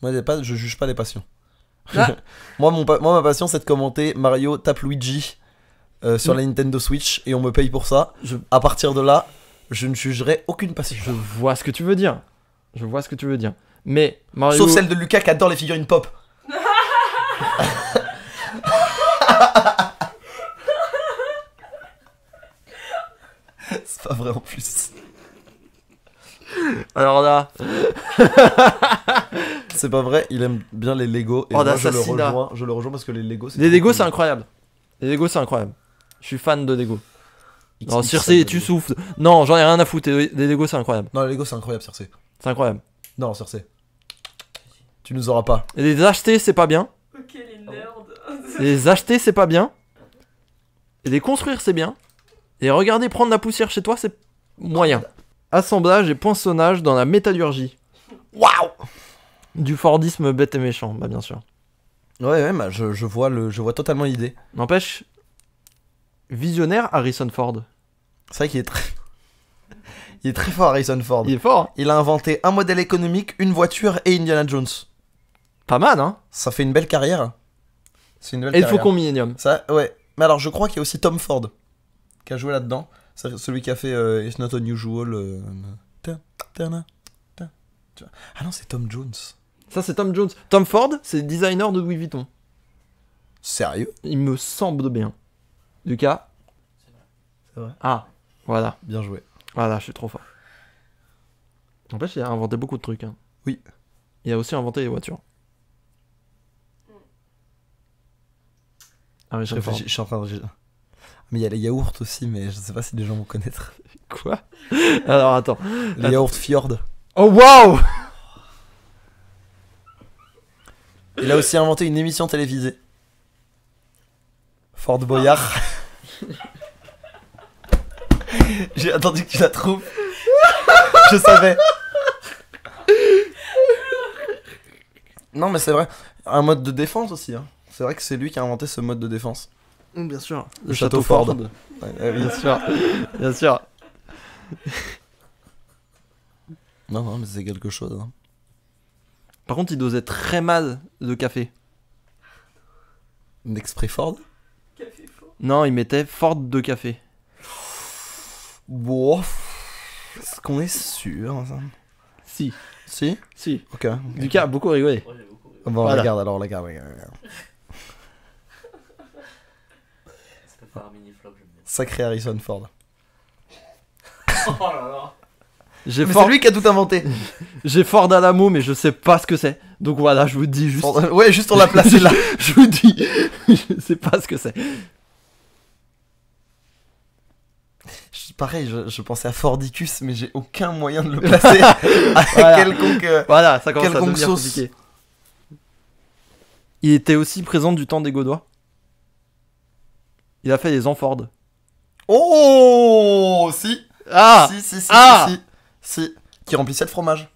Moi, je juge pas les passions. Ah. moi, ma passion, c'est de commenter Mario tape Luigi sur la Nintendo Switch et on me paye pour ça. À partir de là, je ne jugerai aucune passion. Je vois ce que tu veux dire. Je vois ce que tu veux dire. Mais Mario... Sauf celle de Lucas qui adore les figurines pop. C'est pas vrai en plus. Alors là... C'est pas vrai, il aime bien les Lego et Oh, moi d'assassinat. je le rejoins parce que les Lego c'est Les trop Lego cool. c'est incroyable. Les Lego c'est incroyable. Je suis fan de Lego. Non, XX, Circe, tu souffles. Non, j'en ai rien à foutre. Les Lego c'est incroyable. Non, les Lego c'est incroyable, Circe. C'est incroyable. Non, Circe. Tu nous auras pas. Et les acheter c'est pas bien. Ok, les nerds. Les acheter c'est pas bien. Et les construire c'est bien. Et regarder prendre la poussière chez toi c'est moyen. Assemblage et poinçonnage dans la métallurgie. Waouh! Du Fordisme bête et méchant, bah bien sûr. Ouais, bah, je vois totalement l'idée. N'empêche, visionnaire Harrison Ford. C'est vrai qu'il est très. Il est très fort, Harrison Ford. Il est fort, hein. Il a inventé un modèle économique, une voiture et Indiana Jones. Pas mal, hein. Ça fait une belle carrière. C'est une belle Et le carrière. Faucon Millennium. Ça, ouais. Mais alors, je crois qu'il y a aussi Tom Ford qui a joué là-dedans. C'est celui qui a fait It's Not Unusual. Ah non, c'est Tom Jones. Ça c'est Tom Jones. Tom Ford, c'est le designer de Louis Vuitton. Sérieux? Il me semble bien. Lucas? C'est vrai. Ah, voilà. Bien joué. Voilà, je suis trop fort. N'empêche, il a inventé beaucoup de trucs. Hein. Oui. Il a aussi inventé les voitures. Ah oui, Je réfléchis, je suis en train de. Mais il y a les yaourts aussi, mais je sais pas si les gens vont connaître. Quoi? Alors attends. Les yaourts Fjord. Oh waouh! Il a aussi inventé une émission télévisée. Ford Boyard. J'ai attendu que tu la trouves. Je savais. Non mais c'est vrai. Un mode de défense aussi. Hein. C'est vrai que c'est lui qui a inventé ce mode de défense. Bien sûr. Le château Ford. Ouais, bien sûr. Bien sûr. Non, mais c'est quelque chose. Hein. Par contre, il dosait très mal le café. Nexpress Ford. Café faux. Non, il mettait Ford de café. Bon. Est-ce qu'on est sûr ça? Si. Si. Si. Ok. Lucas a beaucoup rigolé. Bon, Voilà. regarde alors, regarde. Sacré Harrison Ford. J'ai Mais Ford... c'est lui qui a tout inventé. J'ai Ford à l'amour, mais je sais pas ce que c'est. Donc voilà, je vous dis juste. Ouais, juste on l'a placé là. Je vous dis, je sais pas ce que c'est. Pareil, je pensais à Fordicus, mais j'ai aucun moyen de le placer à Voilà. quelconque. Voilà, ça commence à Quelconque devenir sauce. compliqué. Il était aussi présent du temps des Gaudois. Il a fait les Enford. Oh, si. Ah Si. Ah Si. Qui remplissait le fromage.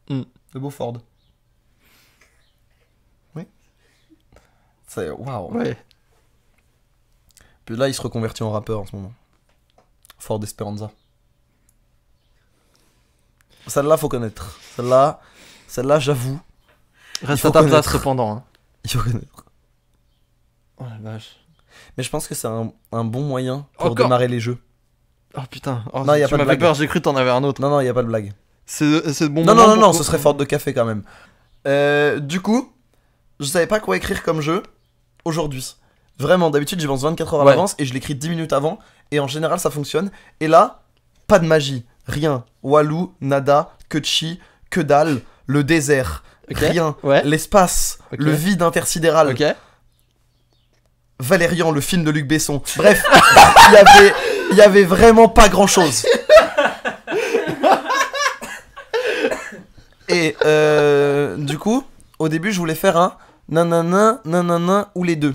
Mm. Le beau Ford. Oui. C'est waouh. Ouais. Puis là, il se reconvertit en rappeur en ce moment. Ford Esperanza. Celle-là, faut connaître. Celle-là, j'avoue, Reste faut à ta place connaître. cependant. Hein. il faut connaître. Oh la vache. Mais je pense que c'est un bon moyen pour Encore démarrer les jeux. Oh putain. Oh, Non, y a tu pas de m'avais blague. peur, j'ai cru que t'en avais un autre. Non, il y a pas de blague. C'est le bon Non, moment. non, pour ce serait Ford de café quand même. Du coup, je savais pas quoi écrire comme jeu aujourd'hui. Vraiment, d'habitude, j'y pense 24 heures à Ouais. l'avance et je l'écris 10 minutes avant. Et en général, ça fonctionne. Et là, pas de magie. Rien. Walou, nada, que chi, que dalle, le désert. Ok. Rien. Ouais. L'espace, Ok. le vide intersidéral. Ok. Valérian, le film de Luc Besson. Bref, il y avait vraiment pas grand chose. Et du coup, au début, je voulais faire un nanana ou les deux.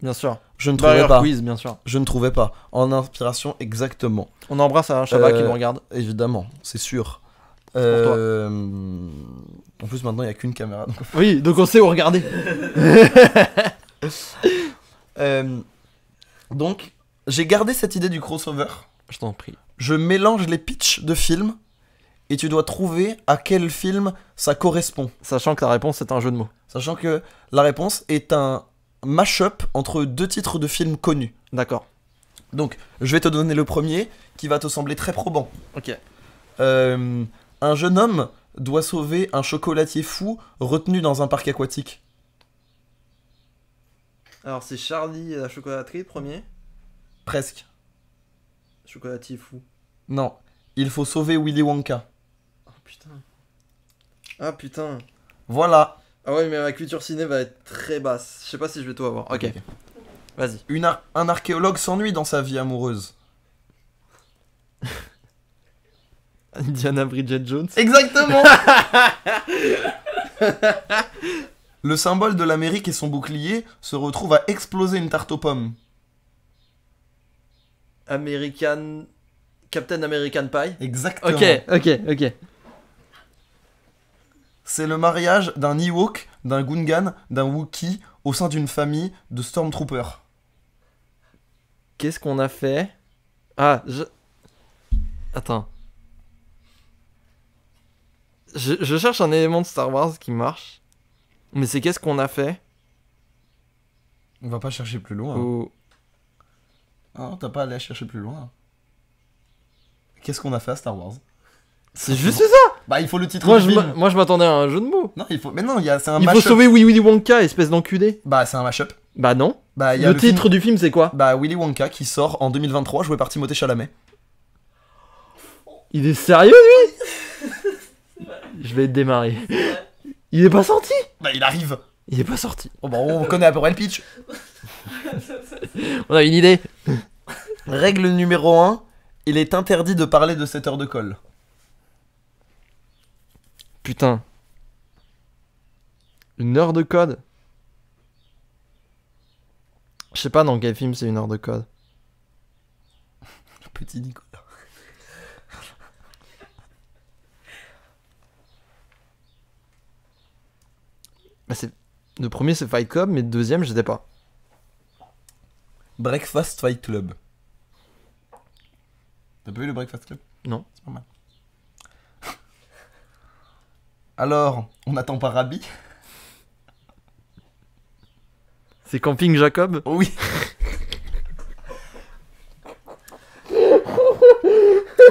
Bien sûr. Je ne trouvais Barrier pas. quiz, bien sûr. Je ne trouvais pas. En inspiration, exactement. On embrasse un Chabat qui nous regarde. Évidemment, c'est sûr. pour toi. En plus, maintenant, il n'y a qu'une caméra. Donc... Oui, donc on sait où regarder. donc, j'ai gardé cette idée du crossover. Je t'en prie. Je mélange les pitchs de films et tu dois trouver à quel film ça correspond. Sachant que la réponse c'est un jeu de mots. Sachant que la réponse est un mash-up entre deux titres de films connus. D'accord. Donc, je vais te donner le premier qui va te sembler très probant. Ok. Un jeune homme doit sauver un chocolatier fou retenu dans un parc aquatique. Alors c'est Charlie et la chocolaterie le premier. Presque. Chocolatier fou. Non. Il faut sauver Willy Wonka. Oh putain. Ah putain. Voilà. Ah ouais mais ma culture ciné va être très basse. Je sais pas si je vais tout avoir. Ok. Vas-y. Un archéologue s'ennuie dans sa vie amoureuse. Indiana Bridget Jones. Exactement. Le symbole de l'Amérique et son bouclier se retrouvent à exploser une tarte aux pommes. Captain American Pie. Exactement. Ok. C'est le mariage d'un Ewok, d'un Gungan, d'un Wookiee au sein d'une famille de Stormtroopers. Qu'est-ce qu'on a fait? Ah, Attends. Je cherche un élément de Star Wars qui marche. Mais c'est qu'est-ce qu'on a fait? On va pas chercher plus loin. Ou... Non, t'as pas à aller chercher plus loin. Qu'est-ce qu'on a fait à Star Wars? C'est juste ça! Bah, il faut le titre Moi du film. je m'attendais à un jeu de mots. Non, il faut. Mais non, c'est un Il faut mashup. sauver Willy Wonka, espèce d'enculé. Bah, c'est un mashup. Bah non. Bah, il y a Le titre du film c'est quoi? Bah, Willy Wonka qui sort en 2023, joué par Timothée Chalamet. Il est sérieux lui? Je vais être démarré. Il est pas sorti? Bah, il arrive. Il est pas sorti. Bon, bah, on connaît à peu près le pitch. On a une idée. Règle numéro 1, il est interdit de parler de cette heure de colle. Putain. Une heure de code? Je sais pas dans quel film c'est une heure de code. Le petit Nicolas. Bah c'est... Le premier c'est Fight Club, mais le deuxième je sais pas. Breakfast Fight Club. T'as pas vu le Breakfast Club? Non. C'est pas mal. Alors, on n'attend pas Rabbi? C'est Camping Jacob? Oui.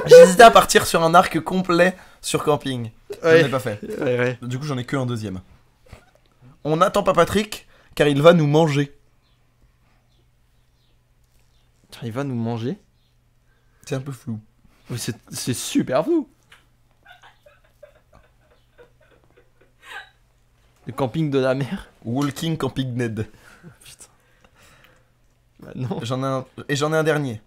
J'hésitais à partir sur un arc complet sur camping. Je Ouais. n'ai pas fait. Ouais. Du coup, j'en ai que un deuxième. On n'attend pas Patrick car il va nous manger. Il va nous manger? C'est un peu flou. Oui, c'est super flou. Le camping de la mer? Walking Camping Ned. Putain. Bah non. J'en ai un dernier.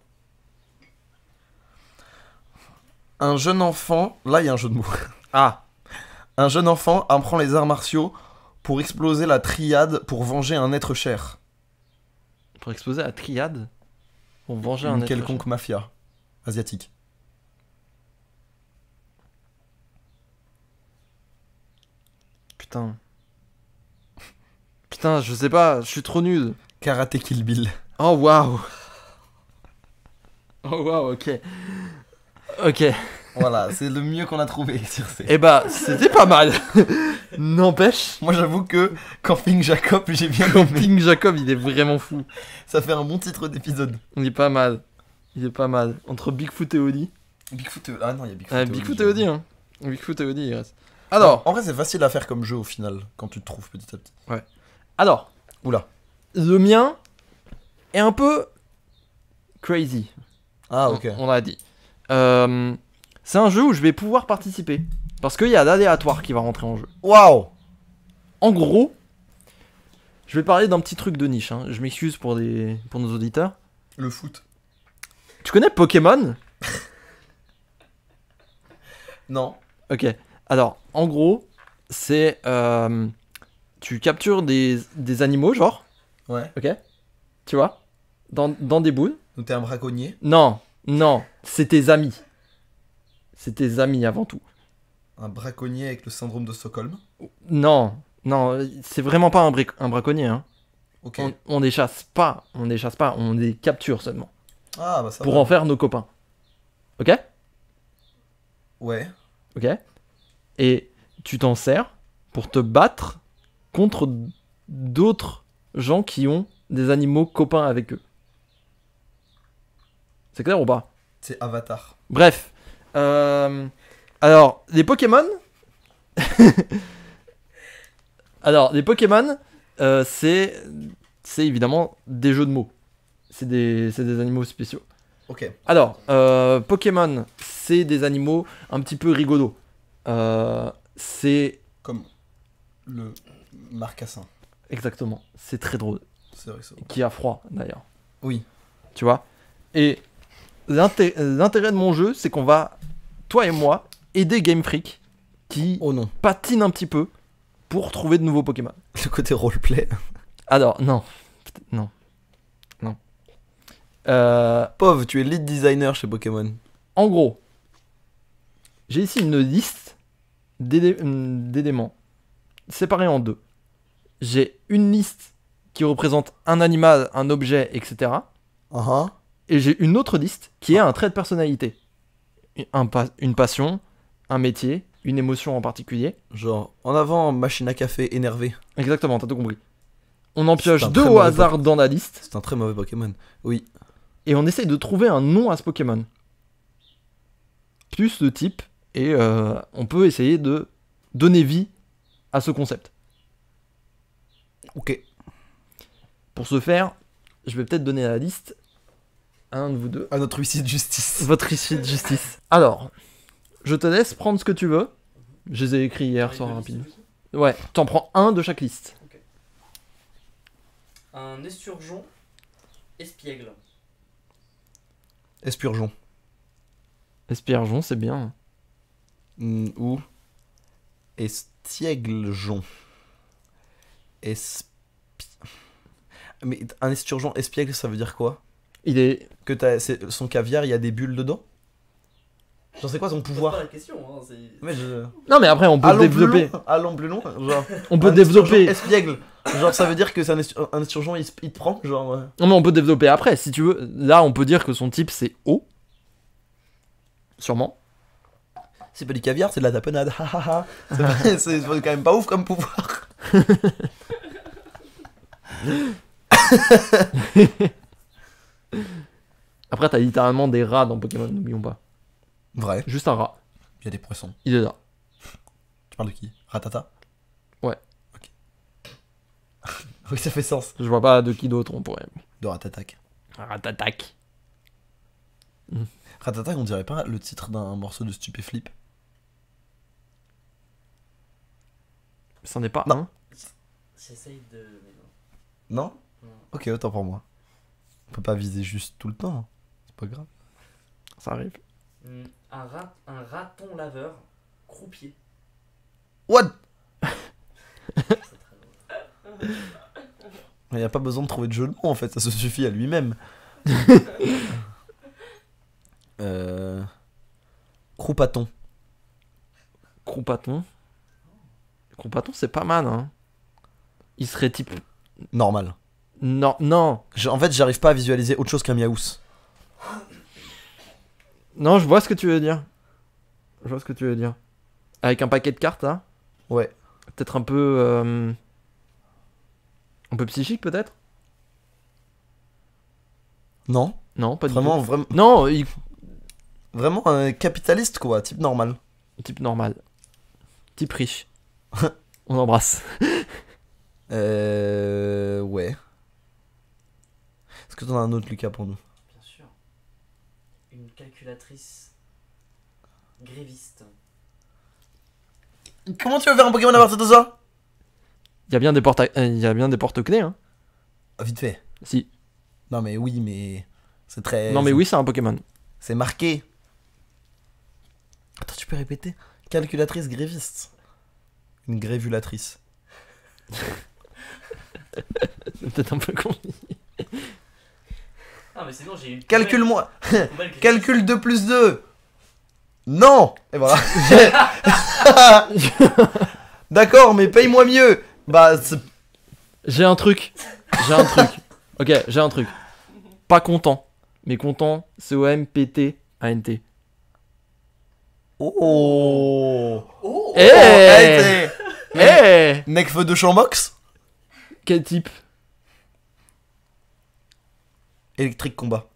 Un jeune enfant. Là, il y a un jeu de mots. Ah. Un jeune enfant apprend les arts martiaux pour exploser la triade pour venger un être cher. Pour exploser la triade? Pour venger un Une être quelconque mafia asiatique. Putain. Putain, je sais pas, je suis trop nul. Karate Kill Bill. Oh waouh. Oh waouh, ok. Ok. Voilà, c'est le mieux qu'on a trouvé sur ces. Eh bah, c'était pas mal. N'empêche, Moi j'avoue que Camping Jacob, j'ai bien aimé. Ping Jacob, il est vraiment fou. Ça fait un bon titre d'épisode. Il est pas mal. Il est pas mal. Entre Bigfoot et Audi. Bigfoot et... Ah non, il y a Bigfoot Ouais, et Bigfoot Audi, et Audi, hein. Bigfoot et Audi, il reste. Alors, En vrai, c'est facile à faire comme jeu au final, quand tu te trouves petit à petit. alors, Oula. le mien est un peu crazy. Ah, ok. On l'a dit. C'est un jeu où je vais pouvoir participer. Parce qu'il y a l'aléatoire qui va rentrer en jeu. Waouh. En gros, je vais parler d'un petit truc de niche. Hein. Je m'excuse pour nos auditeurs. Le foot. Tu connais Pokémon? Non. Ok. Alors, en gros, c'est... tu captures des animaux, genre. Ouais. Ok. Tu vois, dans des boules. Donc t'es un braconnier. Non, c'est tes amis. C'est tes amis avant tout. Un braconnier avec le syndrome de Stockholm. Non, c'est vraiment pas un braconnier. Hein. Ok. On les chasse pas, on les capture seulement. Ah, bah ça Pour va. en faire nos copains. Ok? Ouais. Ok? Et tu t'en sers pour te battre contre d'autres gens qui ont des animaux copains avec eux. C'est clair ou pas? C'est Avatar. Bref. Alors, les Pokémon. Alors, les Pokémon, c'est évidemment des jeux de mots. C'est des animaux spéciaux. Ok. Alors, Pokémon, c'est des animaux un petit peu rigolos. C'est Comme le marcassin. exactement, c'est très drôle. C'est vrai que c'est... Qui a froid d'ailleurs. Oui. Tu vois. Et l'intérêt de mon jeu, c'est qu'on va, toi et moi, aider Game Freak qui Oh non. patine un petit peu pour trouver de nouveaux Pokémon. Le côté roleplay. Alors, non. Pauvre, tu es lead designer chez Pokémon. En gros, j'ai ici une liste d'éléments séparés en deux. J'ai une liste qui représente un animal, un objet, etc. Ah Et j'ai une autre liste qui est un trait de personnalité. Une passion, un métier, une émotion en particulier. Genre, en avant, machine à café énervé. Exactement, t'as tout compris. On en pioche C'est un deux très au mauvais hasard dans la liste C'est un très mauvais Pokémon. Oui. et on essaye de trouver un nom à ce Pokémon. Plus le type et on peut essayer de donner vie à ce concept. Ok. Pour ce faire, je vais peut-être donner la liste à un de vous deux. À notre huissier de justice. Votre huissier de justice. Alors, je te laisse prendre ce que tu veux. Je les ai écrits hier soir rapidement. Ouais, t'en prends un de chaque liste. Un esturgeon espiègle. Espurgeon. Espiergeon, c'est bien. Ou Estièglejon. Mais un esturgeon espiègle, ça veut dire quoi? Il est... Son caviar, il y a des bulles dedans? J'en sais quoi son pouvoir? Pas la question, hein, c'est... Mais Non mais après on peut développer. Allons plus long. Genre, On peut un développer. esturgeon espiègle. Genre ça veut dire que c'est un esturgeon, il te prend genre. Non mais on peut développer après si tu veux. Là on peut dire que son type c'est eau. Sûrement. C'est pas du caviar, c'est de la tapenade. C'est quand même pas ouf comme pouvoir. Après t'as littéralement des rats dans Pokémon, n'oublions pas. Vrai. Juste un rat. Il y a des poissons. Il est là. Tu parles de qui? Ratata? Ouais. Ok. Oui, ça fait sens. Je vois pas de qui d'autre on pourrait. De Ratatak. Ratatac. Ratatak, on dirait pas le titre d'un morceau de Stupéflip? C'en est pas Non. un. J'essaye de... mais Non? non. Ok, autant pour moi. On peut pas viser juste tout le temps. Hein. C'est pas grave. Ça arrive. Un raton laveur croupier. What? Il n'y a pas besoin de trouver de jeu de mots en fait, ça se suffit à lui-même. Croupaton. Croupaton. Croupaton c'est pas mal hein. Il serait type Normal. Non, non. En fait, j'arrive pas à visualiser autre chose qu'un Miaous. Non, je vois ce que tu veux dire. Je vois ce que tu veux dire. Avec un paquet de cartes, là. Ouais. Peut-être un peu... Un peu psychique, peut-être. Non. Non, pas du Vraiment, tout. vraiment, Non, vraiment un capitaliste, quoi. Type normal. type normal. Type riche. On embrasse. Ouais. Est-ce que t'en as un autre, Lucas, pour nous? Bien sûr. Une calculatrice gréviste. Comment tu veux faire un Pokémon à partir de ça? Il y a bien des porte-clés, hein. Ah, vite fait. Si. Non, mais oui, mais. C'est très. Non, mais oui, c'est un Pokémon. C'est marqué. Attends, tu peux répéter? Calculatrice gréviste. Une grévulatrice. C'est peut-être un peu con. Ah, mais sinon, j'ai une. Calcule-moi. poubelle gréviste. Calcule 2 plus 2. Non. Et voilà. D'accord, mais paye-moi mieux. Bah, J'ai un truc. Ok, j'ai un truc. Pas content. Mais content, C-O-M-P-T-A-N-T. Oh. Eh Arrêtez. Eh Necfeu de Chambox. Quel type? Électrique combat.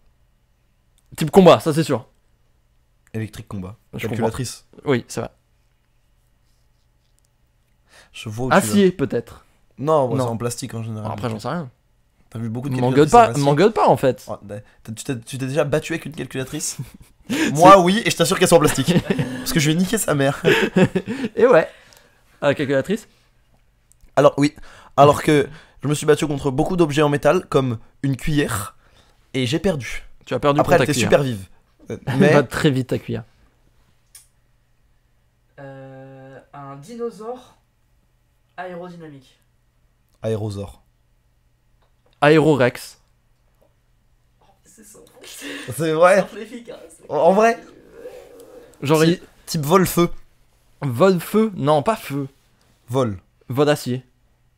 Type combat, ça c'est sûr. Électrique combat. Je Calculatrice. Oui, c'est vrai. Je vois où tu vas. Acier, peut-être. Non, bon, Non. c'est en plastique en général. Bon, après, j'en sais rien. T'as vu beaucoup de M'engueule calculatrices en pas, acier. m'engueule pas en fait. Oh, tu t'es déjà battu avec une calculatrice? Moi, oui, et je t'assure qu'elles sont en plastique. Parce que je vais niquer sa mère. Et ouais. À la calculatrice. Alors, oui. Alors que je me suis battu contre beaucoup d'objets en métal, comme une cuillère, et j'ai perdu. Tu as perdu Après, elle contre ta était cuillère. super vive. Elle Mais. va très vite ta cuillère. Un dinosaure aérodynamique. Aérosaure. Aérorex. C'est ça. C'est vrai? efficace. En vrai? Genre, il... Type vol-feu. Vol feu. Non, pas feu. Vol. Vol acier.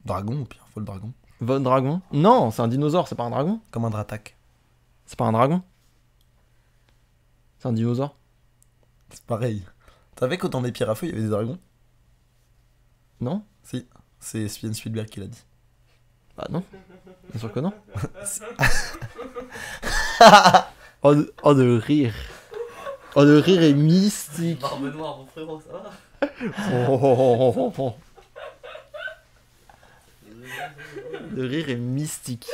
Dragon, ou pire, vol dragon. Vol dragon. Non, c'est un dinosaure, c'est pas un dragon. Comme un Dratak. C'est pas un dragon. C'est un dinosaure. C'est pareil. T'avais qu'au temps des pierres à feu, il y avait des dragons? Non? Si. C'est Steven Spielberg qui l'a dit. Bah non. Bien sûr que non. Oh, de rire. Oh, le rire est mystique. Barbe noire, mon frérot, ça va? Oh. Le rire est mystique.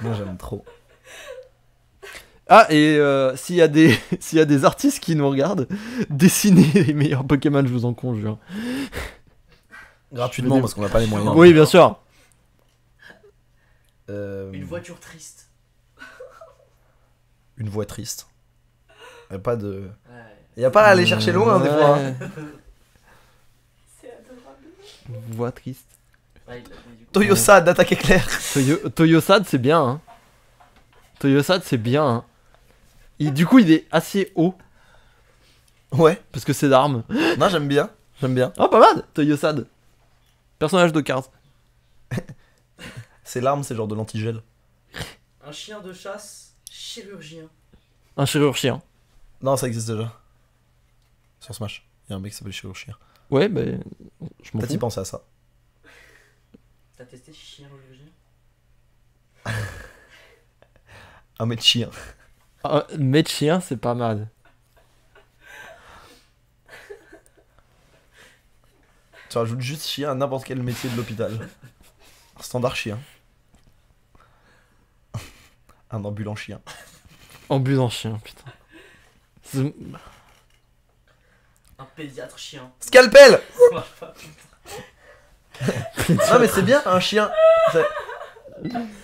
Moi, j'aime trop. Ah, et s'il y a des artistes qui nous regardent, dessinez les meilleurs Pokémon, je vous en conjure. Gratuitement, parce qu'on n'a pas les moyens. Oui, bien sûr. Une voiture triste. Une voix triste. Y a pas de. Ouais. Y a pas à aller chercher loin, des fois. hein. C'est adorable. Voix triste. Ouais, il l'a dit, du coup. Toyosa d'attaque éclair. Toyosad, c'est bien. Hein. Toyosad, c'est bien. Hein. Du coup, il est assez haut, Ouais. parce que c'est d'armes. Non, j'aime bien. J'aime bien. Oh, pas mal, Toyosad. Personnage de cartes. C'est l'arme, c'est genre de l'antigel. Un chien de chasse chirurgien. Un chirurgien. Non, ça existe déjà. Sur Smash. Y a un mec qui s'appelle chirurgien. Ouais, bah, je m'en Peut-être y fous. penser à ça. T'as testé chirurgien? Un mec chien. Médecin, c'est pas mal. Tu rajoutes juste chien à n'importe quel métier de l'hôpital. Un standard chien. Un ambulant chien. Ambulant chien, putain. C'est- Un pédiatre chien. Scalpel. Ça marche pas. Non mais c'est bien un chien.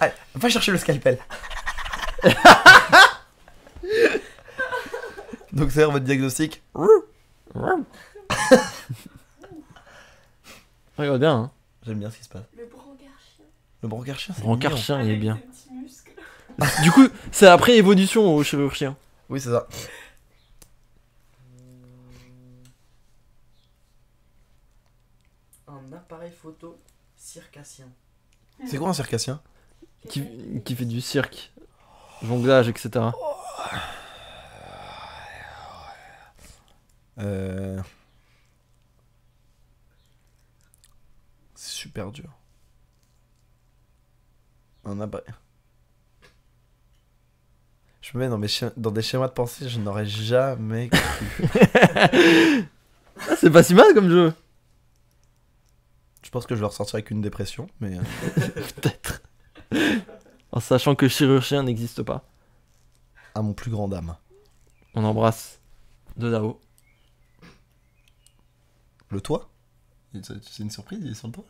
Allez, va chercher le scalpel. Docteur, votre diagnostic. Regarde bien, hein. J'aime bien ce qui se passe. Le brancard chien. Le brancard chien, c'est Brancard mignon. chien, il est Avec bien. des petits muscles. Du coup, c'est après évolution au chirurgien. Oui, c'est ça. Un appareil photo circassien. C'est quoi un circassien? qui fait du cirque, jonglage, etc. C'est super dur. Un appareil. Je me mets dans des schémas de pensée, je n'aurais jamais cru. Ah, c'est pas si mal comme jeu. Je pense que je vais ressortir avec une dépression, mais... Peut-être. En sachant que chirurgien n'existe pas. à mon plus grand dame. On embrasse de là-haut. Le toit? C'est une surprise, il est sur le toit?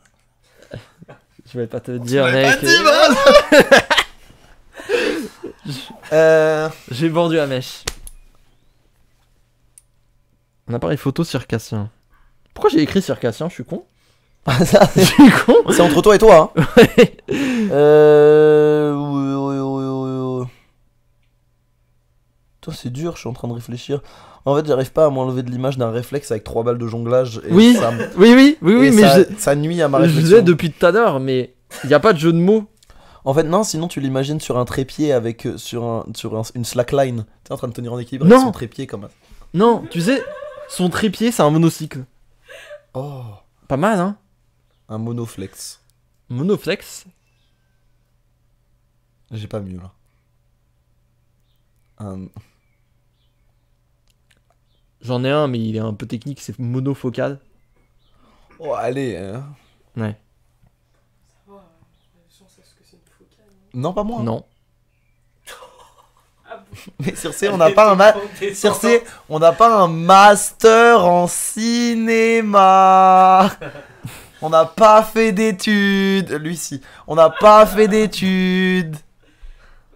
Je vais pas te dire, mec. J'ai vendu la mèche. Un appareil photo circassien. Pourquoi j'ai écrit circassien? Je suis con. Je suis con. C'est entre toi et toi, hein. Ouais. Putain, c'est dur, je suis en train de réfléchir. En fait, j'arrive pas à m'enlever de l'image d'un réflexe avec 3 balles de jonglage. Et Oui, ça, oui, et mais ça nuit à ma je réflexion. disais depuis tout à l'heure, mais il n'y a pas de jeu de mots. En fait, non, sinon tu l'imagines sur un trépied avec une slackline. Tu es en train de tenir en équilibre Non. avec son trépied comme ça. Non, tu sais, son trépied, c'est un monocycle. Oh, Pas mal, hein? un monoflex. Monoflex. J'ai pas mieux là. J'en ai un, mais il est un peu technique, c'est monofocal. Oh, allez. Ouais. Ça va, les gens savent ce que c'est une focale. Non, pas moi. Non. Ah bon? Mais sur C, on n'a pas sur C, on n'a pas un master en cinéma. On n'a pas fait d'études. Lui, si. On n'a pas fait d'études.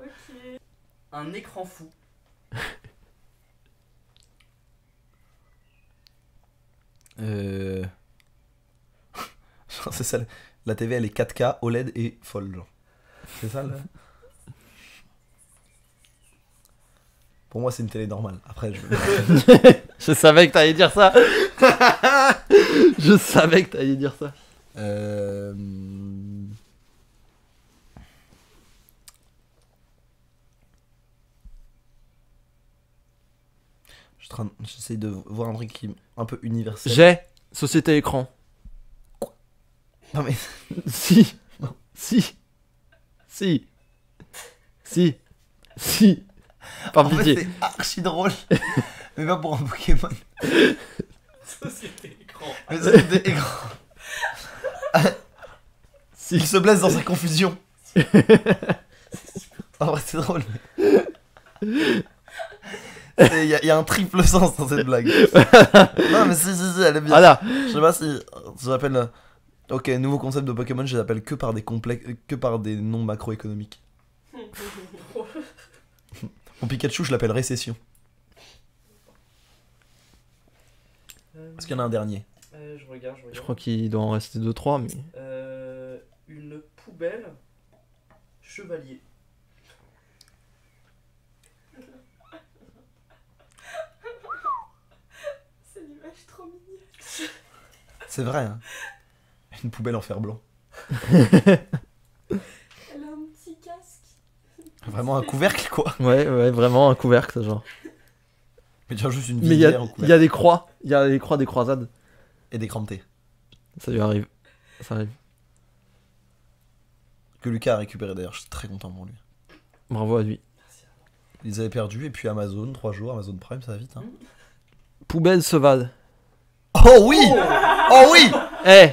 Ok. Un écran fou. Genre, c'est ça. La TV, elle est 4K, OLED et folle. Genre. C'est ça, là. Pour moi, c'est une télé normale. Après, je... Je savais que t'allais dire ça. Je savais que t'allais dire ça. J'essaie de voir un truc qui est un peu universel. J'ai société écran. Non mais Si. Si. Si. Si. Si. Par en fait, pitié. c'est archi drôle. Mais pas pour un Pokémon. Société écran. Mais c'est des écrans. Si. Il se blesse dans sa confusion. En vrai, c'est drôle. Il y a un triple sens dans cette blague. Non, mais si, elle est bien. Voilà. Je sais pas si je l'appelle. Ok, nouveau concept de Pokémon, je les appelle que par des noms macroéconomiques. Mon Pikachu, je l'appelle récession. Est-ce qu'il y en a un dernier? Je regarde. Je crois qu'il doit en rester 2-3, mais. Une poubelle chevalier. C'est l'image trop mignonne. C'est vrai, hein. Une poubelle en fer blanc. Elle a un petit casque. Vraiment un couvercle, quoi. Ouais, vraiment un couvercle, genre. Mais déjà juste une Mais il y visière au a couvercle. des croix. Il y a des croix des croisades. Et des crampés. Ça lui arrive. Ça arrive. Que Lucas a récupéré d'ailleurs, je suis très content pour lui. Bravo à lui. Ils avaient perdu, et puis Amazon, 3 jours, Amazon Prime, ça va vite, hein. Poubelle sauvage. Oh oui! Oh oui! Eh,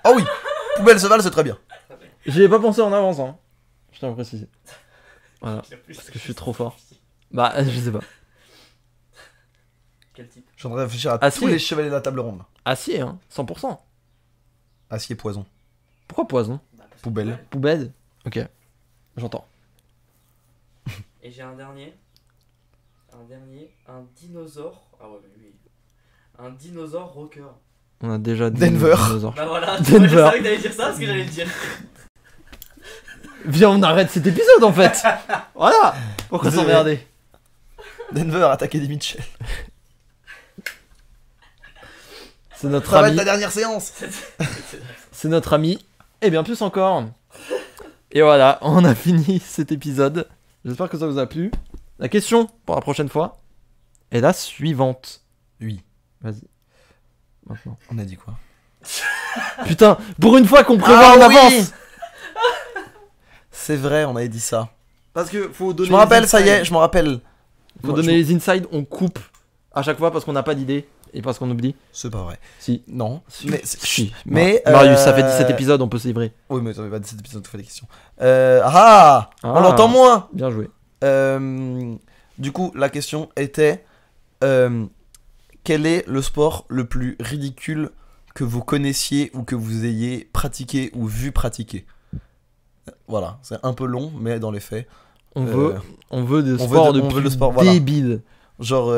Oh oui! Poubelle cheval, c'est très bien. j'y ai pas pensé en avance, hein. Je tiens à préciser. Voilà. Parce que je suis trop fort. Bah, je sais pas. Quel type? Je suis en train de réfléchir à Acier. tous les chevaliers de la table ronde. Acier, hein. 100%. Acier, poison. Pourquoi poison? Poubelle. Poubelle. Ok. J'entends. Et j'ai un dernier. Un dinosaure. Ah ouais, mais oui. Un dinosaure rocker. On a déjà dit Denver. dinosaures. Bah voilà, Denver. je savais que t'allais dire ça, parce que j'allais le dire. Viens, on arrête cet épisode en fait. Voilà. Pourquoi Désolé. s'emmerder? Denver, attaquer des Mitchell. C'est notre Ça va être ami. ta dernière séance. C'est notre ami. Et bien plus encore. Et voilà, on a fini cet épisode. J'espère que ça vous a plu. La question pour la prochaine fois est la suivante. Oui. Vas-y. Maintenant. On a dit quoi? Putain, pour une fois qu'on prévoit en oui. avance. C'est vrai, on avait dit ça. Parce que faut donner. Je me rappelle, les ça y est, insides. je me rappelle. Faut Moi, donner les insides, on coupe à chaque fois parce qu'on n'a pas d'idée et parce qu'on oublie. C'est pas vrai. Si. Non. Mais, Si. mais, Marius, ça fait 17 épisodes, on peut se livrer. Oui, mais t'avais pas dit cet épisode, tout fait des questions. On l'entend moins. Bien joué. Du coup, la question était quel est le sport le plus ridicule que vous connaissiez ou que vous ayez pratiqué ou vu pratiquer? Voilà, c'est un peu long, mais dans les faits. On veut des on sports veut de le sport, voilà. débiles. Genre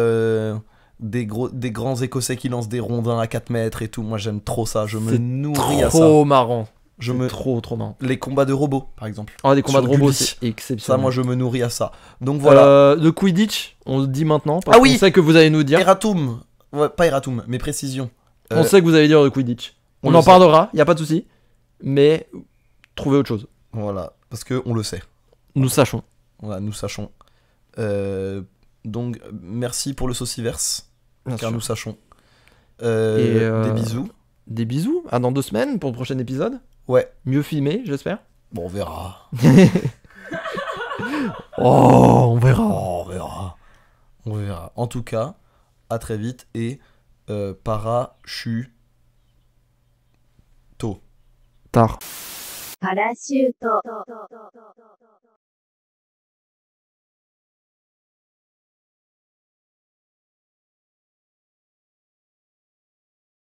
des grands Écossais qui lancent des rondins à 4 mètres et tout. Moi, j'aime trop ça. Je me C'est nourris à ça. Trop marrant. Je C'est me... trop marrant. Les combats de robots, par exemple. Ah, des combats Sur de robots, Gulli. c'est Ça, exceptionnel. moi, je me nourris à ça. Donc voilà. Le Quidditch, on le dit maintenant parce Ah oui. qu'on sait que vous allez nous dire. Eratum. Ouais, pas Eratum, mais précision. On sait que vous allez dire le Quidditch. On le en sait. parlera, y a pas de souci. Mais trouvez autre chose. Voilà, parce que on le sait. Nous sachons. Voilà, nous sachons. Donc, merci pour le sauciverse, Bien car sûr. nous sachons. Et Des bisous. Des bisous. À dans 2 semaines pour le prochain épisode. Ouais, Mieux filmé, j'espère. bon, on verra. Oh, on verra. Oh, on verra. On verra. En tout cas, à très vite et parachute. Tard. パラシュート。